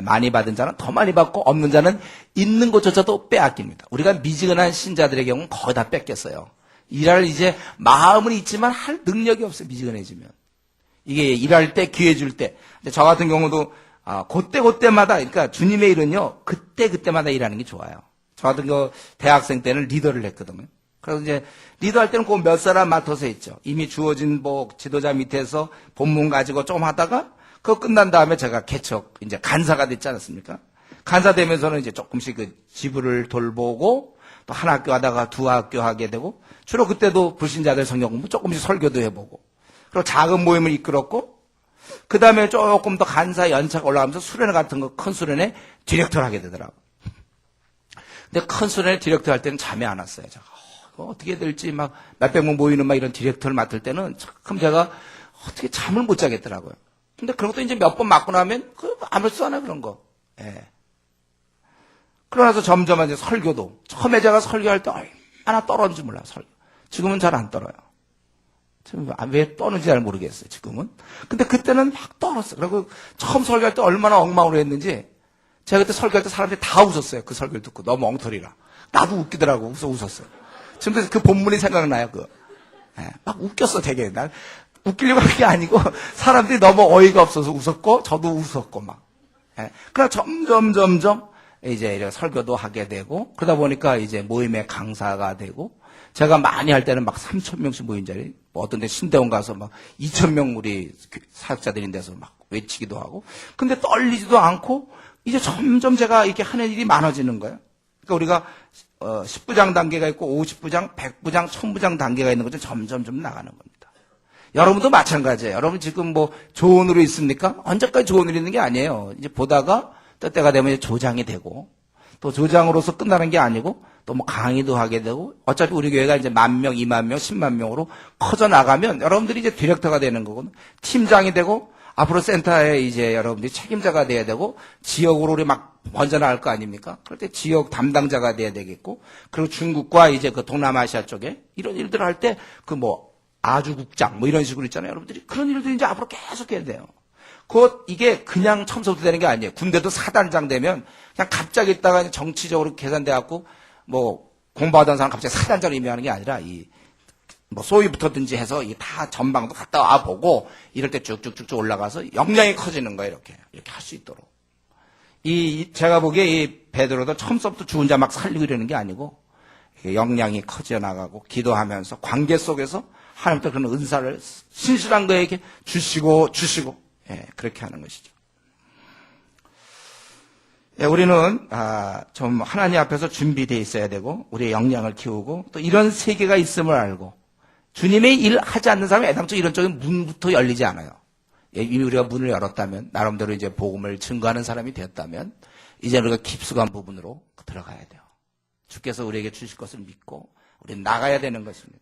많이 받은 자는 더 많이 받고 없는 자는 있는 것조차도 빼앗깁니다. 우리가 미지근한 신자들의 경우는 거의 다 뺏겼어요. 일할 이제 마음은 있지만 할 능력이 없어요. 미지근해지면. 이게 일할 때 기회 줄 때. 근데 저 같은 경우도 그때마다 그러니까 주님의 일은요. 그때마다 일하는 게 좋아요. 저 같은 경우 대학생 때는 리더를 했거든요. 그래서 이제 리더할 때는 꼭 몇 사람 맡아서 했죠. 이미 주어진 지도자 밑에서 본문 가지고 좀 하다가 그거 끝난 다음에 제가 개척 이제 간사가 됐지 않았습니까? 간사 되면서는 이제 조금씩 그 지부를 돌보고 또 한 학교 하다가 두 학교 하게 되고 주로 그때도 불신자들 성경 공부 조금씩 설교도 해보고 그리고 작은 모임을 이끌었고 그 다음에 조금 더 간사 연차가 올라가면서 수련회 같은 거 큰 수련회 디렉터를 하게 되더라고. 근데 큰 수련회 디렉터 할 때는 잠이 안 왔어요. 제가 어떻게 될지 막 몇백 명 모이는 막 이런 디렉터를 맡을 때는 참 제가 어떻게 잠을 못 자겠더라고요. 근데 그런 것도 이제 몇 번 맡고 나면 아무렇지도 않아 그런 거. 예. 그러나서 점점 이제 설교도 처음에 제가 설교할 때 얼마나 떨었는지 몰라 설교. 지금은 잘 안 떨어요. 지금 왜 떠는지 잘 모르겠어요. 지금은. 근데 그때는 막 떨었어요. 그리고 처음 설교할 때 얼마나 엉망으로 했는지 제가 그때 설교할 때 사람들이 다 웃었어요. 그 설교를 듣고. 너무 엉터리라. 나도 웃기더라고. 웃었어요. 지금 그 본문이 생각나요. 막 웃겼어, 되게. 난 웃기려고 한 게 아니고 사람들이 너무 어이가 없어서 웃었고 저도 웃었고 막. 그러나 점점 이제 이렇게 설교도 하게 되고 그러다 보니까 이제 모임의 강사가 되고 제가 많이 할 때는 막 3,000명씩 모인 자리, 뭐 어떤 데 신대원 가서 막 2,000명 우리 사역자들인 데서 막 외치기도 하고 근데 떨리지도 않고 이제 점점 제가 이렇게 하는 일이 많아지는 거예요. 그러니까 우리가 10부장 단계가 있고 50부장, 100부장, 1000부장 단계가 있는 것처럼 점점 나가는 겁니다. 여러분도 마찬가지예요. 여러분 지금 뭐 좋은 일이 있습니까? 언제까지 좋은 일이 있는 게 아니에요. 이제 보다가 또 때가 되면 이제 조장이 되고 또 조장으로서 끝나는 게 아니고 또 뭐 강의도 하게 되고 어차피 우리 교회가 이제 10,000명, 20,000명, 100,000명으로 커져 나가면 여러분들이 이제 디렉터가 되는 거고 팀장이 되고 앞으로 센터에 이제 여러분들이 책임자가 돼야 되고 지역으로 우리 막 번져나갈 거 아닙니까? 그럴 때 지역 담당자가 돼야 되겠고 그리고 중국과 이제 그 동남아시아 쪽에 이런 일들을 할 때 그 뭐 아주국장 뭐 이런 식으로 있잖아요. 여러분들이 그런 일들이 이제 앞으로 계속 해야 돼요. 이게 그냥 처음부터 되는 게 아니에요. 군대도 사단장 되면 그냥 갑자기 있다가 정치적으로 계산돼 갖고 뭐 공부하던 사람 갑자기 사단장으로 임명하는 게 아니라 뭐 소위 붙었든지 해서 이 다 전방도 갔다 와 보고 이럴 때 쭉쭉쭉 올라가서 역량이 커지는 거예요. 이렇게 할 수 있도록. 제가 보기에 이 베드로도 처음부터 죽은 자 막 살리고 이러는 게 아니고 역량이 커져 나가고 기도하면서 관계 속에서 하나님부터 그런 은사를 신실한 거에게 주시고 그렇게 하는 것이죠. 우리는 좀 하나님 앞에서 준비되어 있어야 되고 우리의 역량을 키우고 또 이런 세계가 있음을 알고 주님의 일 하지 않는 사람은 애당초 이런 쪽에 문부터 열리지 않아요. 이미 우리가 문을 열었다면 나름대로 이제 복음을 증거하는 사람이 되었다면 이제 우리가 깊숙한 부분으로 들어가야 돼요. 주께서 우리에게 주실 것을 믿고 우리는 나가야 되는 것입니다.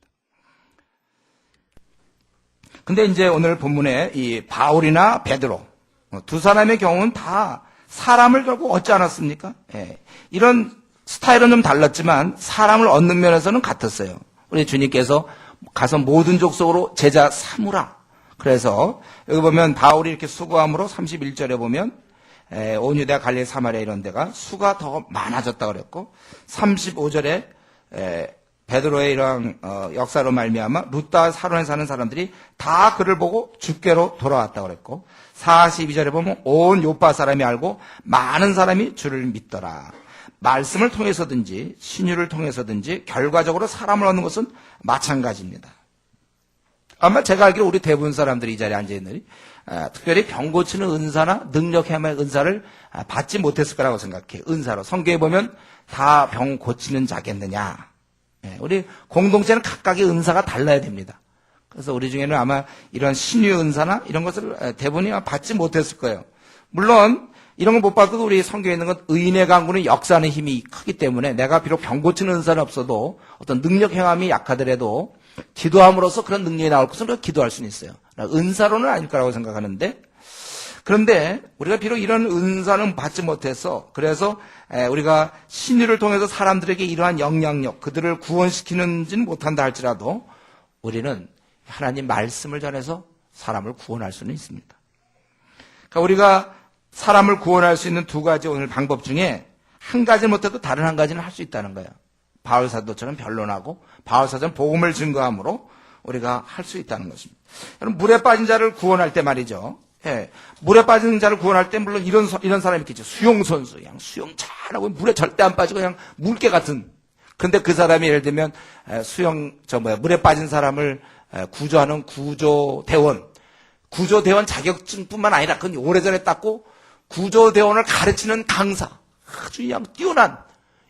근데 이제 오늘 본문에 이 바울이나 베드로 두 사람의 경우는 다 사람을 결국 얻지 않았습니까? 이런 스타일은 좀 달랐지만 사람을 얻는 면에서는 같았어요. 우리 주님께서 가서 모든 족속으로 제자 삼으라. 그래서 여기 보면 바울이 이렇게 수고함으로 31절에 보면 온 유대와 갈릴리 사마리아 이런 데가 수가 더 많아졌다 그랬고 35절에 베드로의 이러한 역사로 말미암아 룻다 사론에 사는 사람들이 다 그를 보고 주께로 돌아왔다 그랬고 42절에 보면 온 요파 사람이 알고 많은 사람이 주를 믿더라. 말씀을 통해서든지 신유를 통해서든지 결과적으로 사람을 얻는 것은 마찬가지입니다. 아마 제가 알기로 우리 대부분 사람들이 이 자리에 앉아있는 특별히 병 고치는 은사나 능력 해야만 은사를 받지 못했을 거라고 생각해요. 은사로. 성경에 보면 다 병 고치는 자겠느냐. 우리 공동체는 각각의 은사가 달라야 됩니다. 그래서 우리 중에는 아마 이런 신유 은사나 이런 것을 대부분이 받지 못했을 거예요. 물론 이런 걸 못 받아도 우리 성경에 있는 건 의인의 강구는 역사하는 힘이 크기 때문에 내가 비록 병 고치는 은사는 없어도 어떤 능력 행함이 약하더라도 기도함으로써 그런 능력이 나올 것은 우리가 기도할 수는 있어요. 은사로는 아닐 거라고 생각하는데 그런데 우리가 비록 이런 은사는 받지 못해서 그래서 우리가 신유를 통해서 사람들에게 이러한 영향력 그들을 구원시키는지는 못한다 할지라도 우리는 하나님 말씀을 전해서 사람을 구원할 수는 있습니다. 그러니까 우리가 사람을 구원할 수 있는 두 가지 오늘 방법 중에 한 가지 못해도 다른 한 가지는 할 수 있다는 거예요. 바울 사도처럼 변론하고 바울 사도처럼 복음을 증거함으로 우리가 할 수 있다는 것입니다. 여러분 물에 빠진 자를 구원할 때 말이죠. 물에 빠진 자를 구원할 때 물론 이런 사람이 있겠죠. 수영 선수, 그냥 수영 잘하고 물에 절대 안 빠지고 그냥 물개 같은. 근데 그 사람이 예를 들면 물에 빠진 사람을 구조하는 구조대원 자격증뿐만 아니라 그건 오래전에 땄고 구조대원을 가르치는 강사, 아주 그냥 뛰어난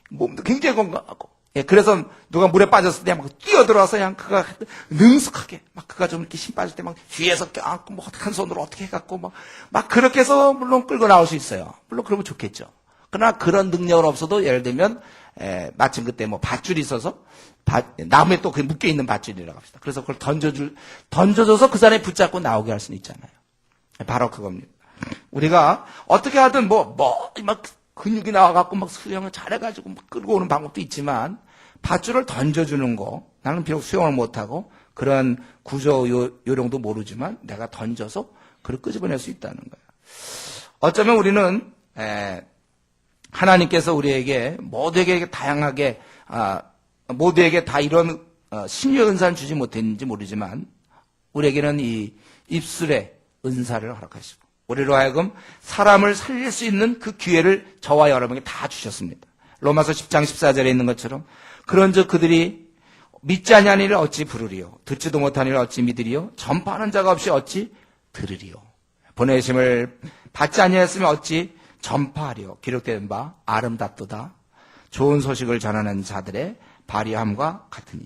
몸도 굉장히 건강하고. 그래서 누가 물에 빠졌을 때 막 뛰어들어와서 그냥 그가 능숙하게 막 그가 좀 이렇게 힘 빠질 때 막 뒤에서 껴안고 뭐 한 손으로 어떻게 해갖고 막 그렇게 해서 물론 끌고 나올 수 있어요. 물론 그러면 좋겠죠. 그러나 그런 능력은 없어도 예를 들면 마침 그때 뭐 밧줄이 있어서 나무에 또 그 묶여 있는 밧줄이라고 합시다. 그래서 그걸 던져줘서 그 사람이 붙잡고 나오게 할 수는 있잖아요. 바로 그겁니다. 우리가 어떻게 하든 막 근육이 나와갖고 막 수영을 잘해가지고 막 끌고 오는 방법도 있지만 밧줄을 던져주는 거 나는 비록 수영을 못하고 그런 구조 요령도 모르지만 내가 던져서 그걸 끄집어낼 수 있다는 거예요. 어쩌면 우리는 하나님께서 우리에게 모두에게 다양하게 모두에게 다 이런 신유의 은사를 주지 못했는지 모르지만 우리에게는 이 입술의 은사를 허락하시고 우리로 하여금 사람을 살릴 수 있는 그 기회를 저와 여러분에게 다 주셨습니다. 로마서 10장 14절에 있는 것처럼 그런즉 그들이 믿지 아니하는 이를 어찌 부르리요 듣지도 못하는 이를 어찌 믿으리요 전파하는 자가 없이 어찌 들으리요 보내심을 받지 아니하였으면 어찌 전파하리요 기록된 바 아름답도다 좋은 소식을 전하는 자들의 발휘함과 같으니.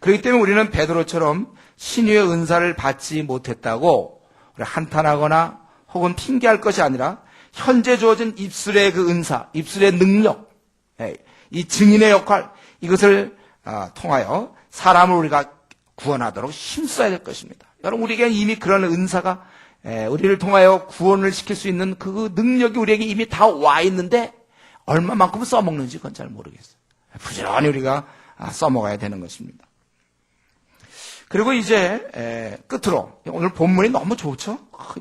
그렇기 때문에 우리는 베드로처럼 신유의 은사를 받지 못했다고 한탄하거나 혹은 핑계할 것이 아니라 현재 주어진 입술의 그 은사, 입술의 능력, 이 증인의 역할, 이것을 통하여 사람을 우리가 구원하도록 힘써야 될 것입니다. 여러분, 우리에게 이미 그런 은사가 우리를 통하여 구원을 시킬 수 있는 그 능력이 우리에게 이미 다 와 있는데 얼마만큼 써먹는지 그건 잘 모르겠어요. 부지런히 우리가 써먹어야 되는 것입니다. 그리고 이제 끝으로 오늘 본문이 너무 좋죠?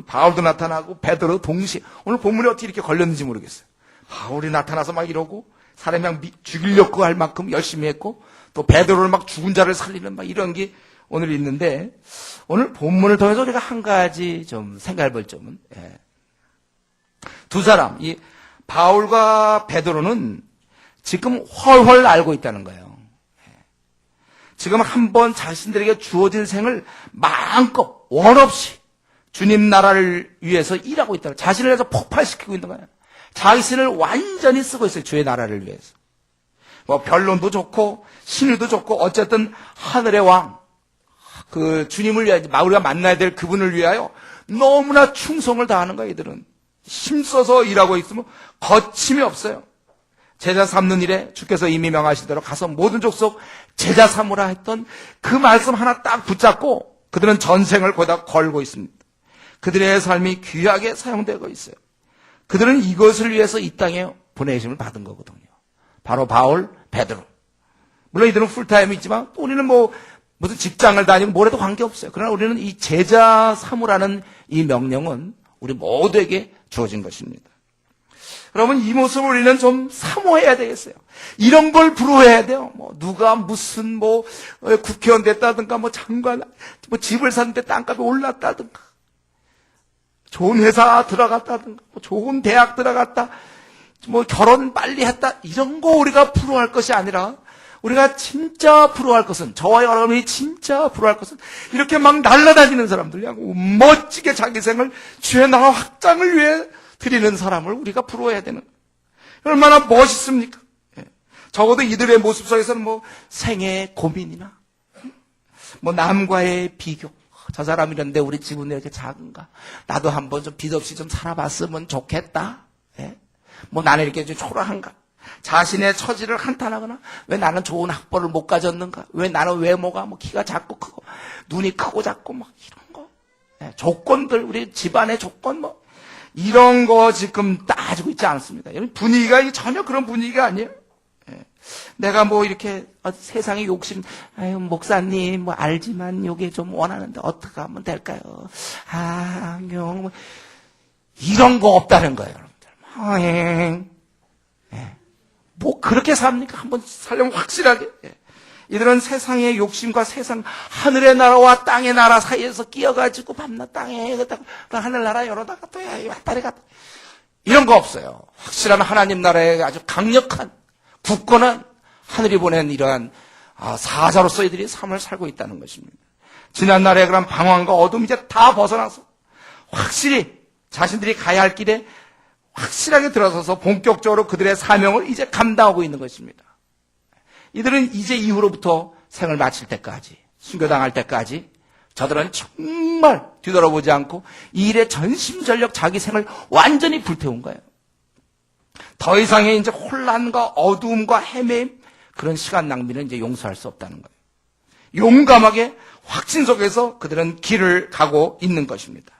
바울도 나타나고 베드로 동시에 오늘 본문이 어떻게 이렇게 걸렸는지 모르겠어요. 바울이 나타나서 막 이러고 사람이 막 죽이려고 할 만큼 열심히 했고 또 베드로를 막 죽은 자를 살리는 막 이런 게 오늘 있는데 오늘 본문을 통해서 우리가 한 가지 좀 생각해 볼 점은 두 사람 이 바울과 베드로는 지금 헐헐 알고 있다는 거예요. 지금 한번 자신들에게 주어진 생을 마음껏 원 없이 주님 나라를 위해서 일하고 있다는 거예요. 자신을 해서 폭발시키고 있는 거예요. 자신을 완전히 쓰고 있어요. 주의 나라를 위해서. 뭐 변론도 좋고 신유도 좋고 어쨌든 하늘의 왕 그 주님을 위하여 우리가 만나야 될 그분을 위하여 너무나 충성을 다하는 거예요. 이들은 힘써서 일하고 있으면 거침이 없어요. 제자 삼는 일에 주께서 이미 명하시대로 가서 모든 족속 제자 삼으라 했던 그 말씀 하나 딱 붙잡고 그들은 전생을 거기다 걸고 있습니다. 그들의 삶이 귀하게 사용되고 있어요. 그들은 이것을 위해서 이 땅에 보내심을 받은 거거든요. 바로 바울, 베드로. 물론 이들은 풀타임이 있지만 우리는 뭐 무슨 직장을 다니고 뭐래도 관계없어요. 그러나 우리는 이 제자 삼으라는 이 명령은 우리 모두에게 주어진 것입니다. 여러분, 이 모습을 우리는 좀 사모해야 되겠어요. 이런 걸 부러워해야 돼요. 뭐 누가 무슨 뭐 국회의원 됐다든가 뭐 장관, 뭐 집을 샀는데 땅값이 올랐다든가, 좋은 회사 들어갔다든가, 뭐 좋은 대학 들어갔다, 뭐 결혼 빨리 했다, 이런 거 우리가 부러워할 것이 아니라 우리가 진짜 부러워할 것은, 저와 여러분이 진짜 부러워할 것은 이렇게 막 날아다니는 사람들, 그냥 멋지게 자기 생을 주의 나라 확장을 위해 드리는 사람을 우리가 부러워해야 되는 거예요. 얼마나 멋있습니까? 적어도 이들의 모습 속에서는 뭐 생애의 고민이나 뭐 남과의 비교, 저 사람 이런데 우리 집은 왜 이렇게 작은가, 나도 한번 좀 빚 없이 좀 살아봤으면 좋겠다, 뭐 나는 이렇게 좀 초라한가, 자신의 처지를 한탄하거나 왜 나는 좋은 학벌을 못 가졌는가, 왜 나는 외모가 뭐 키가 작고 크고 눈이 크고 작고 막 이런 거, 조건들, 우리 집안의 조건 뭐 이런 거 지금 따지고 있지 않습니다. 분위기가 전혀 그런 분위기가 아니에요. 내가 뭐 이렇게 세상의 욕심, 아유 목사님 뭐 알지만 요게 좀 원하는데 어떻게 하면 될까요? 뭐 이런 거 없다는 거예요, 여러분들. 뭐 그렇게 삽니까? 한번 살려면 확실하게. 이들은 세상의 욕심과 세상, 하늘의 나라와 땅의 나라 사이에서 끼어가지고 밤낮 땅에 하늘나라 열어다가 또 왔다리 갔다, 이런 거 없어요. 확실한 하나님 나라의 아주 강력한 굳건한 하늘이 보낸 이러한 사자로서 이들이 삶을 살고 있다는 것입니다. 지난날의 그런 방황과 어둠 이제 다 벗어나서 확실히 자신들이 가야 할 길에 확실하게 들어서서 본격적으로 그들의 사명을 이제 감당하고 있는 것입니다. 이들은 이제 이후로부터 생을 마칠 때까지, 순교당할 때까지 저들은 정말 뒤돌아보지 않고 이 일에 전심전력 자기 생을 완전히 불태운 거예요. 더 이상의 이제 혼란과 어두움과 헤매임, 그런 시간 낭비는 이제 용서할 수 없다는 거예요. 용감하게 확신 속에서 그들은 길을 가고 있는 것입니다.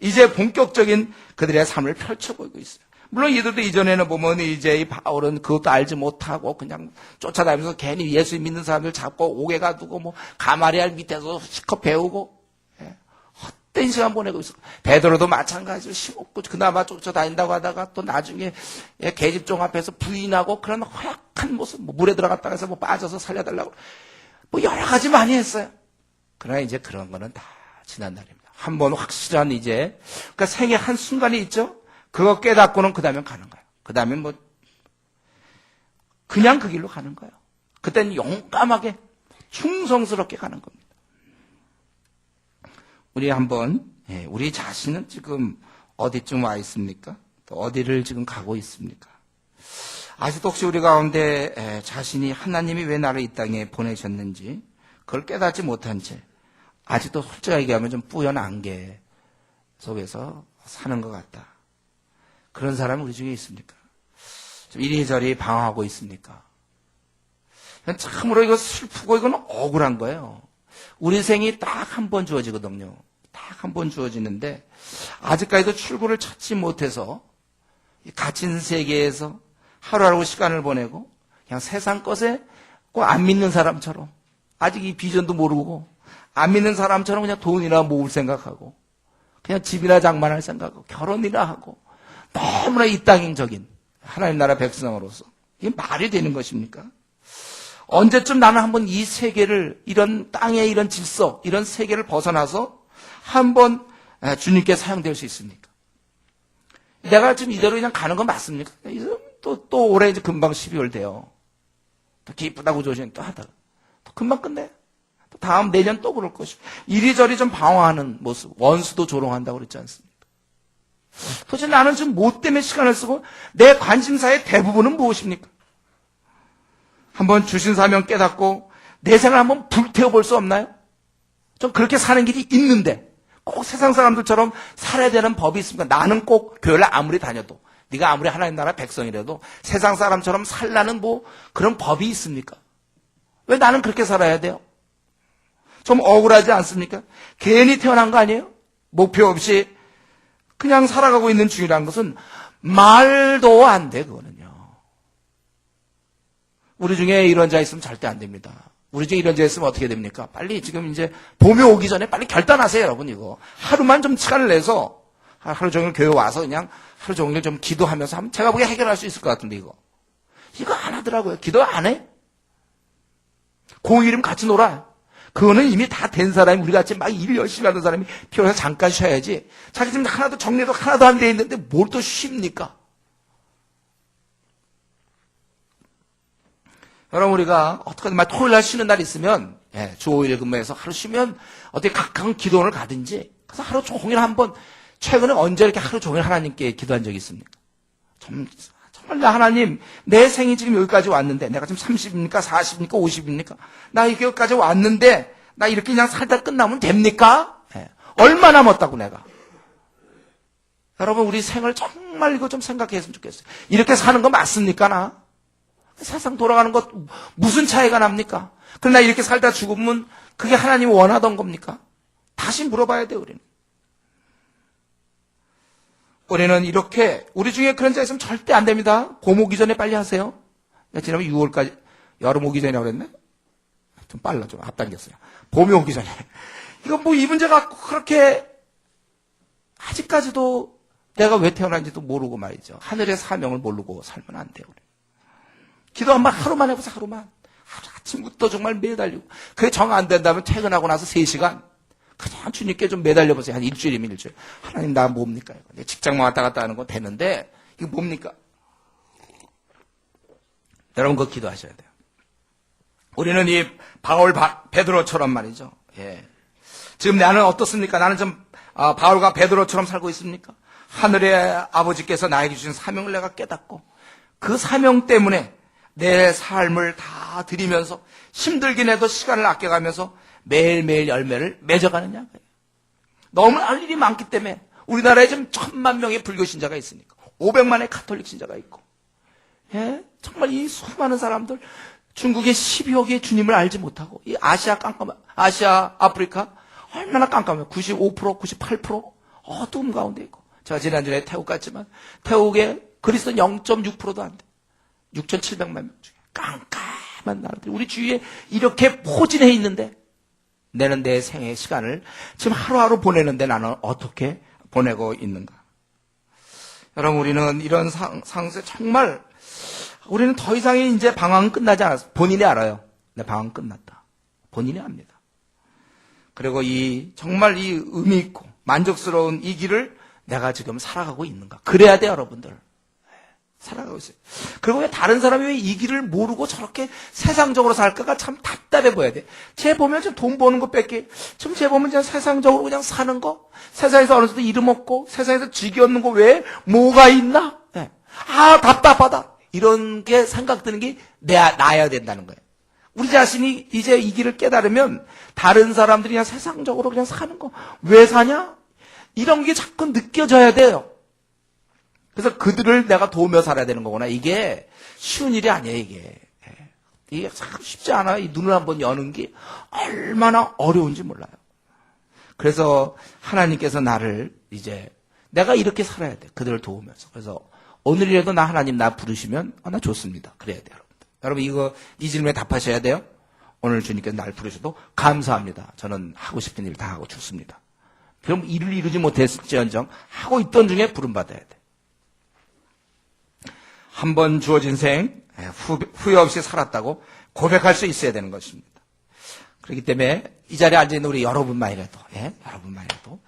이제 본격적인 그들의 삶을 펼쳐보고 있어요. 물론 이들도 이전에는 보면 이제 이 바울은 그것도 알지 못하고 그냥 쫓아다니면서 괜히 예수 믿는 사람들 잡고 옥에 가두고 뭐 가마리알 밑에서 실컷 배우고 헛된 시간 보내고 있어. 베드로도 마찬가지로 힘없고 그나마 쫓아다닌다고 하다가 또 나중에 계집종 앞에서 부인하고 그런 허약한 모습, 물에 들어갔다가 해서 빠져서 살려달라고 여러 가지 많이 했어요. 그러나 이제 그런 거는 다 지난 날입니다. 한번 확실한 그러니까 생애 한 순간이 있죠? 그거 깨닫고는 그 다음에 가는 거예요. 그 다음에 그냥 그 길로 가는 거예요. 그때는 용감하게, 충성스럽게 가는 겁니다. 우리 한번, 우리 자신은 지금 어디쯤 와 있습니까? 또 어디를 지금 가고 있습니까? 아직도 혹시 우리 가운데 자신이 하나님이 왜 나를 이 땅에 보내셨는지 그걸 깨닫지 못한 채 아직도 솔직하게 얘기하면 좀 뿌연 안개 속에서 사는 것 같다. 그런 사람이 우리 중에 있습니까? 좀 이리저리 방황하고 있습니까? 참으로 이거 슬프고 이건 억울한 거예요. 우리 생이 딱 한 번 주어지거든요. 딱 한 번 주어지는데 아직까지도 출구를 찾지 못해서 갇힌 세계에서 하루하루 시간을 보내고 그냥 세상 것에 꼭 안 믿는 사람처럼 아직 이 비전도 모르고 안 믿는 사람처럼 그냥 돈이나 모을 생각하고 그냥 집이나 장만할 생각하고 결혼이나 하고 너무나 이 땅적인 하나님 나라 백성으로서 이게 말이 되는 것입니까? 언제쯤 나는 한번 이 세계를 이런 땅의 이런 질서 이런 세계를 벗어나서 한번 주님께 사용될 수 있습니까? 내가 지금 이대로 그냥 가는 건 맞습니까? 또 올해 이제 금방 12월 돼요. 또 기쁘다고 조심 또 하다가 또 금방 끝내. 또 다음 내년 또 그럴 것이고 이리저리 좀 방황하는 모습. 원수도 조롱한다고 그랬지 않습니까? 도대체 나는 지금 뭐 때문에 시간을 쓰고 내 관심사의 대부분은 무엇입니까? 한번 주신 사명 깨닫고 내 생을 한번 불태워 볼 수 없나요? 좀 그렇게 사는 길이 있는데 꼭 세상 사람들처럼 살아야 되는 법이 있습니까? 나는 꼭 교회를 아무리 다녀도 네가 아무리 하나님 나라 백성이라도 세상 사람처럼 살라는 그런 법이 있습니까? 왜 나는 그렇게 살아야 돼요? 좀 억울하지 않습니까? 괜히 태어난 거 아니에요? 목표 없이 그냥 살아가고 있는 중이라는 것은 말도 안 돼, 그거는요. 우리 중에 이런 자 있으면 절대 안 됩니다. 우리 중에 이런 자 있으면 어떻게 됩니까? 빨리 지금 이제 봄이 오기 전에 빨리 결단하세요, 여러분, 이거. 하루만 좀 시간을 내서 하루 종일 교회 와서 그냥 하루 종일 좀 기도하면서 하면 제가 보기에 해결할 수 있을 것 같은데, 이거. 이거 안 하더라고요. 기도 안 해? 공휴일이면 같이 놀아. 그거는 이미 다 된 사람이 우리 같이 막 일 열심히 하는 사람이 필요해서 잠깐 쉬어야지. 자기 지금 하나도 정리도 하나도 안 돼 있는데 뭘 또 쉽니까? 여러분 우리가 어떻게든 막 토요일 날 쉬는 날 있으면 주 5일 근무해서 하루 쉬면 어떻게 각각 기도원을 가든지 그래서 하루 종일 한번 최근에 언제 이렇게 하루 종일 하나님께 기도한 적이 있습니까? 정말 나 하나님 내 생이 지금 여기까지 왔는데 내가 지금 30입니까? 40입니까? 50입니까? 나 여기까지 왔는데 나 이렇게 그냥 살다 끝나면 됩니까? 얼마 남았다고 내가. 여러분 우리 생을 정말 이거 좀 생각했으면 좋겠어요. 이렇게 사는 거 맞습니까 나? 세상 돌아가는 것 무슨 차이가 납니까? 그러나 이렇게 살다 죽으면 그게 하나님이 원하던 겁니까? 다시 물어봐야 돼요 우리는. 우리는 이렇게 우리 중에 그런 자 있으면 절대 안 됩니다. 봄 오기 전에 빨리 하세요. 지난번 6월까지 여름 오기 전이라고 그랬네? 좀 빨라 좀 앞당겼어요. 봄이 오기 전에. 이거 이 문제가 그렇게 아직까지도 내가 왜 태어난지도 모르고 말이죠. 하늘의 사명을 모르고 살면 안 돼요. 우리. 기도 한번 하루만 해보세요. 하루만. 아침부터 정말 매달리고 그게 정 안 된다면 퇴근하고 나서 3시간 그냥 주님께 좀 매달려보세요. 한 일주일이면 일주일. 하나님 나 뭡니까? 이거. 직장만 왔다 갔다 하는 건 되는데 이거 뭡니까? 여러분 그거 기도하셔야 돼요. 우리는 이 바울 베드로처럼 말이죠. 지금 나는 어떻습니까? 나는 좀 바울과 베드로처럼 살고 있습니까? 하늘의 아버지께서 나에게 주신 사명을 내가 깨닫고 그 사명 때문에 내 삶을 다 드리면서 힘들긴 해도 시간을 아껴가면서 매일매일 열매를 맺어가느냐. 너무 할 일이 많기 때문에 우리나라에 지금 1000만 명의 불교 신자가 있으니까 500만의 가톨릭 신자가 있고 정말 이 수많은 사람들 중국의 12억 의 주님을 알지 못하고 이 아시아 아프리카 얼마나 깜깜해요. 95%, 98% 어두움 가운데 있고 제가 지난주에 태국 갔지만 태국의 그리스도는 0.6%도 안 돼. 6,700만 명 중에 깜깜한 나라들 우리 주위에 이렇게 포진해 있는데 내는 내 생의 시간을 지금 하루하루 보내는데 나는 어떻게 보내고 있는가? 여러분, 우리는 이런 상황에서 정말 우리는 더 이상의 이제 방황은 끝나지 않았어. 본인이 알아요. 내 방황 끝났다. 본인이 압니다. 그리고 정말 이 의미 있고 만족스러운 이 길을 내가 지금 살아가고 있는가? 그래야 돼, 여러분들. 살아가고 있어요. 그리고 왜 다른 사람이 왜 이 길을 모르고 저렇게 세상적으로 살까가 참 답답해 보여야 돼. 쟤 보면 좀 돈 버는 거 뺏기. 지금 쟤 보면 그냥 세상적으로 그냥 사는 거. 세상에서 어느 정도 이름 얻고 세상에서 직위 얻는 거 외에 뭐가 있나? 네. 아, 답답하다. 이런 게 생각드는 게 나야 된다는 거예요. 우리 자신이 이제 이 길을 깨달으면 다른 사람들이 그냥 세상적으로 그냥 사는 거. 왜 사냐? 이런 게 자꾸 느껴져야 돼요. 그래서 그들을 내가 도우며 살아야 되는 거구나. 이게 쉬운 일이 아니에요, 이게. 이게 참 쉽지 않아요. 이 눈을 한번 여는 게 얼마나 어려운지 몰라요. 그래서 하나님께서 나를 이제 내가 이렇게 살아야 돼. 그들을 도우면서. 그래서 오늘이라도 나 하나님 나 부르시면 나 좋습니다. 그래야 돼요, 여러분. 여러분 이 질문에 답하셔야 돼요. 오늘 주님께서 날 부르셔도 감사합니다. 저는 하고 싶은 일 다 하고 죽습니다. 그럼 일을 이루지 못했을지언정 하고 있던 중에 부름받아야 돼. 한 번 주어진 생 후회 없이 살았다고 고백할 수 있어야 되는 것입니다. 그렇기 때문에 이 자리에 앉아있는 우리 여러분만이라도 여러분만이라도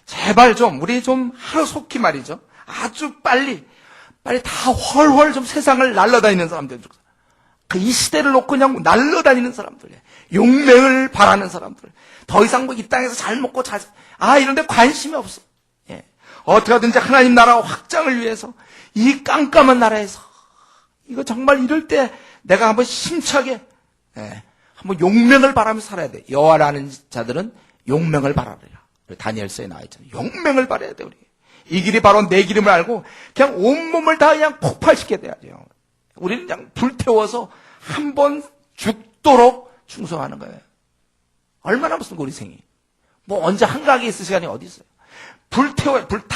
제발 좀 우리 좀 하루속히 말이죠. 아주 빨리 다 훨훨 좀 세상을 날아다니는 사람들, 이 시대를 놓고 그냥 날아다니는 사람들, 용맹을 바라는 사람들, 더 이상 이 땅에서 잘 먹고 이런데 관심이 없어. 어떻게 하든지 하나님 나라 확장을 위해서 이 깜깜한 나라에서 이거 정말 이럴 때 내가 한번 힘차게 한번 용맹을 바라면서 살아야 돼. 여호와라는 자들은 용맹을 바라리라. 다니엘서에 나와 있잖아요. 용맹을 바라야 돼, 우리. 이 길이 바로 내 길임을 알고 그냥 온몸을 다 그냥 폭발시켜야 돼요. 우리는 그냥 불태워서 한번 죽도록 충성하는 거예요. 얼마나 무슨 우리 생이. 뭐 언제 한가하게 있을 시간이 어디 있어요. 불태워요. 불타.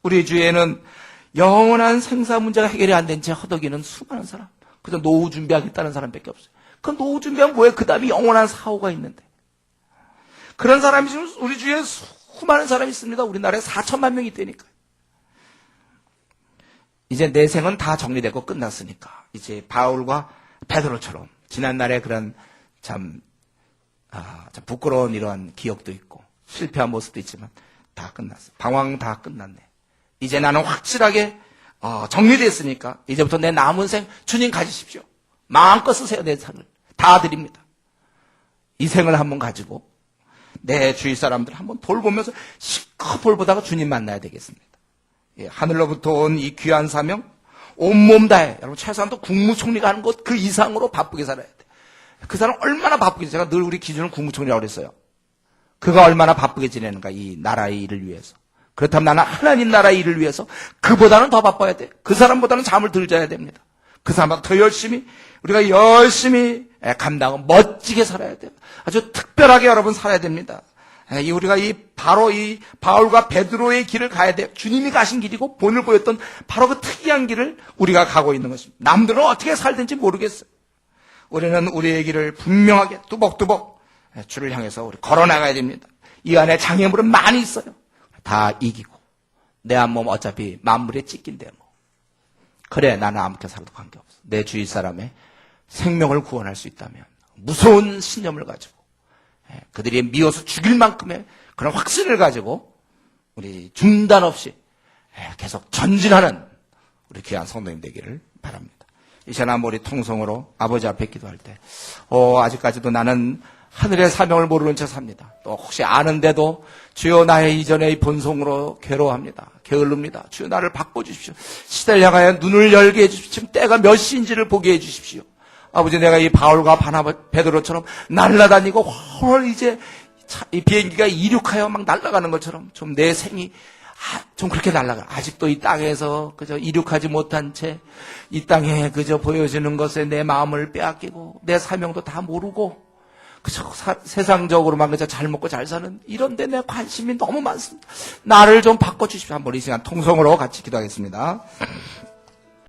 우리 주위에는 영원한 생사 문제가 해결이 안 된 채 허덕이는 수많은 사람. 그래서 노후 준비하겠다는 사람밖에 없어요. 그 노후 준비하면 뭐예요? 그 다음에 영원한 사후가 있는데. 그런 사람이 지금 우리 주위에 수많은 사람이 있습니다. 우리나라에 4천만 명이 있다니까요. 이제 내 생은 다 정리되고 끝났으니까 이제 바울과 베드로처럼 지난날의 그런 참 부끄러운 이러한 기억도 있고 실패한 모습도 있지만 다 끝났어. 방황 다 끝났네. 이제 나는 확실하게 정리됐으니까 이제부터 내 남은 생 주님 가지십시오. 마음껏 쓰세요. 내 생을 다 드립니다. 이 생을 한번 가지고 내 주위 사람들 한번 돌보면서 실컷 돌보다가 주님 만나야 되겠습니다. 하늘로부터 온 이 귀한 사명 온몸 다해. 여러분 최소한 또 국무총리가 하는 것 그 이상으로 바쁘게 살아야 돼. 그 사람 얼마나 바쁘게, 제가 늘 우리 기준을 국무총리라고 그랬어요. 그가 얼마나 바쁘게 지내는가, 이 나라의 일을 위해서. 그렇다면 나는 하나님 나라의 일을 위해서 그보다는 더 바빠야 돼. 그 사람보다는 잠을 덜 자야 됩니다. 그 사람보다 더 열심히 우리가 열심히 감당하고 멋지게 살아야 돼요. 아주 특별하게 여러분 살아야 됩니다. 우리가 바로 이 바울과 베드로의 길을 가야 돼요. 주님이 가신 길이고 본을 보였던 바로 그 특이한 길을 우리가 가고 있는 것입니다. 남들은 어떻게 살든지 모르겠어요. 우리는 우리의 길을 분명하게 뚜벅뚜벅 주를 향해서 우리 걸어나가야 됩니다. 이 안에 장애물은 많이 있어요. 다 이기고 내 한 몸 어차피 만물에 찢긴대 뭐. 그래 나는 아무렇게 살아도 관계없어. 내 주위 사람의 생명을 구원할 수 있다면 무서운 신념을 가지고 그들이 미워서 죽일 만큼의 그런 확신을 가지고 우리 중단 없이 계속 전진하는 우리 귀한 성도님 되기를 바랍니다. 이 시간 우리 통성으로 아버지 앞에 기도할 때 아직까지도 나는 하늘의 사명을 모르는 채 삽니다. 또 혹시 아는데도 주여 나의 이전의 본성으로 괴로워합니다. 게을릅니다. 주여 나를 바꿔주십시오. 시대를 향하여 눈을 열게 해주십시오. 지금 때가 몇 시인지를 보게 해주십시오. 아버지 내가 이 바울과 베드로처럼 날아다니고 헐 이제 이 비행기가 이륙하여 막 날아가는 것처럼 좀 내 생이 좀 그렇게 날아가. 아직도 이 땅에서 그저 이륙하지 못한 채 이 땅에 그저 보여지는 것에 내 마음을 빼앗기고 내 사명도 다 모르고 그저 세상적으로만 그저 잘 먹고 잘 사는 이런 데 내 관심이 너무 많습니다. 나를 좀 바꿔주십시오. 한번 이 시간 통성으로 같이 기도하겠습니다.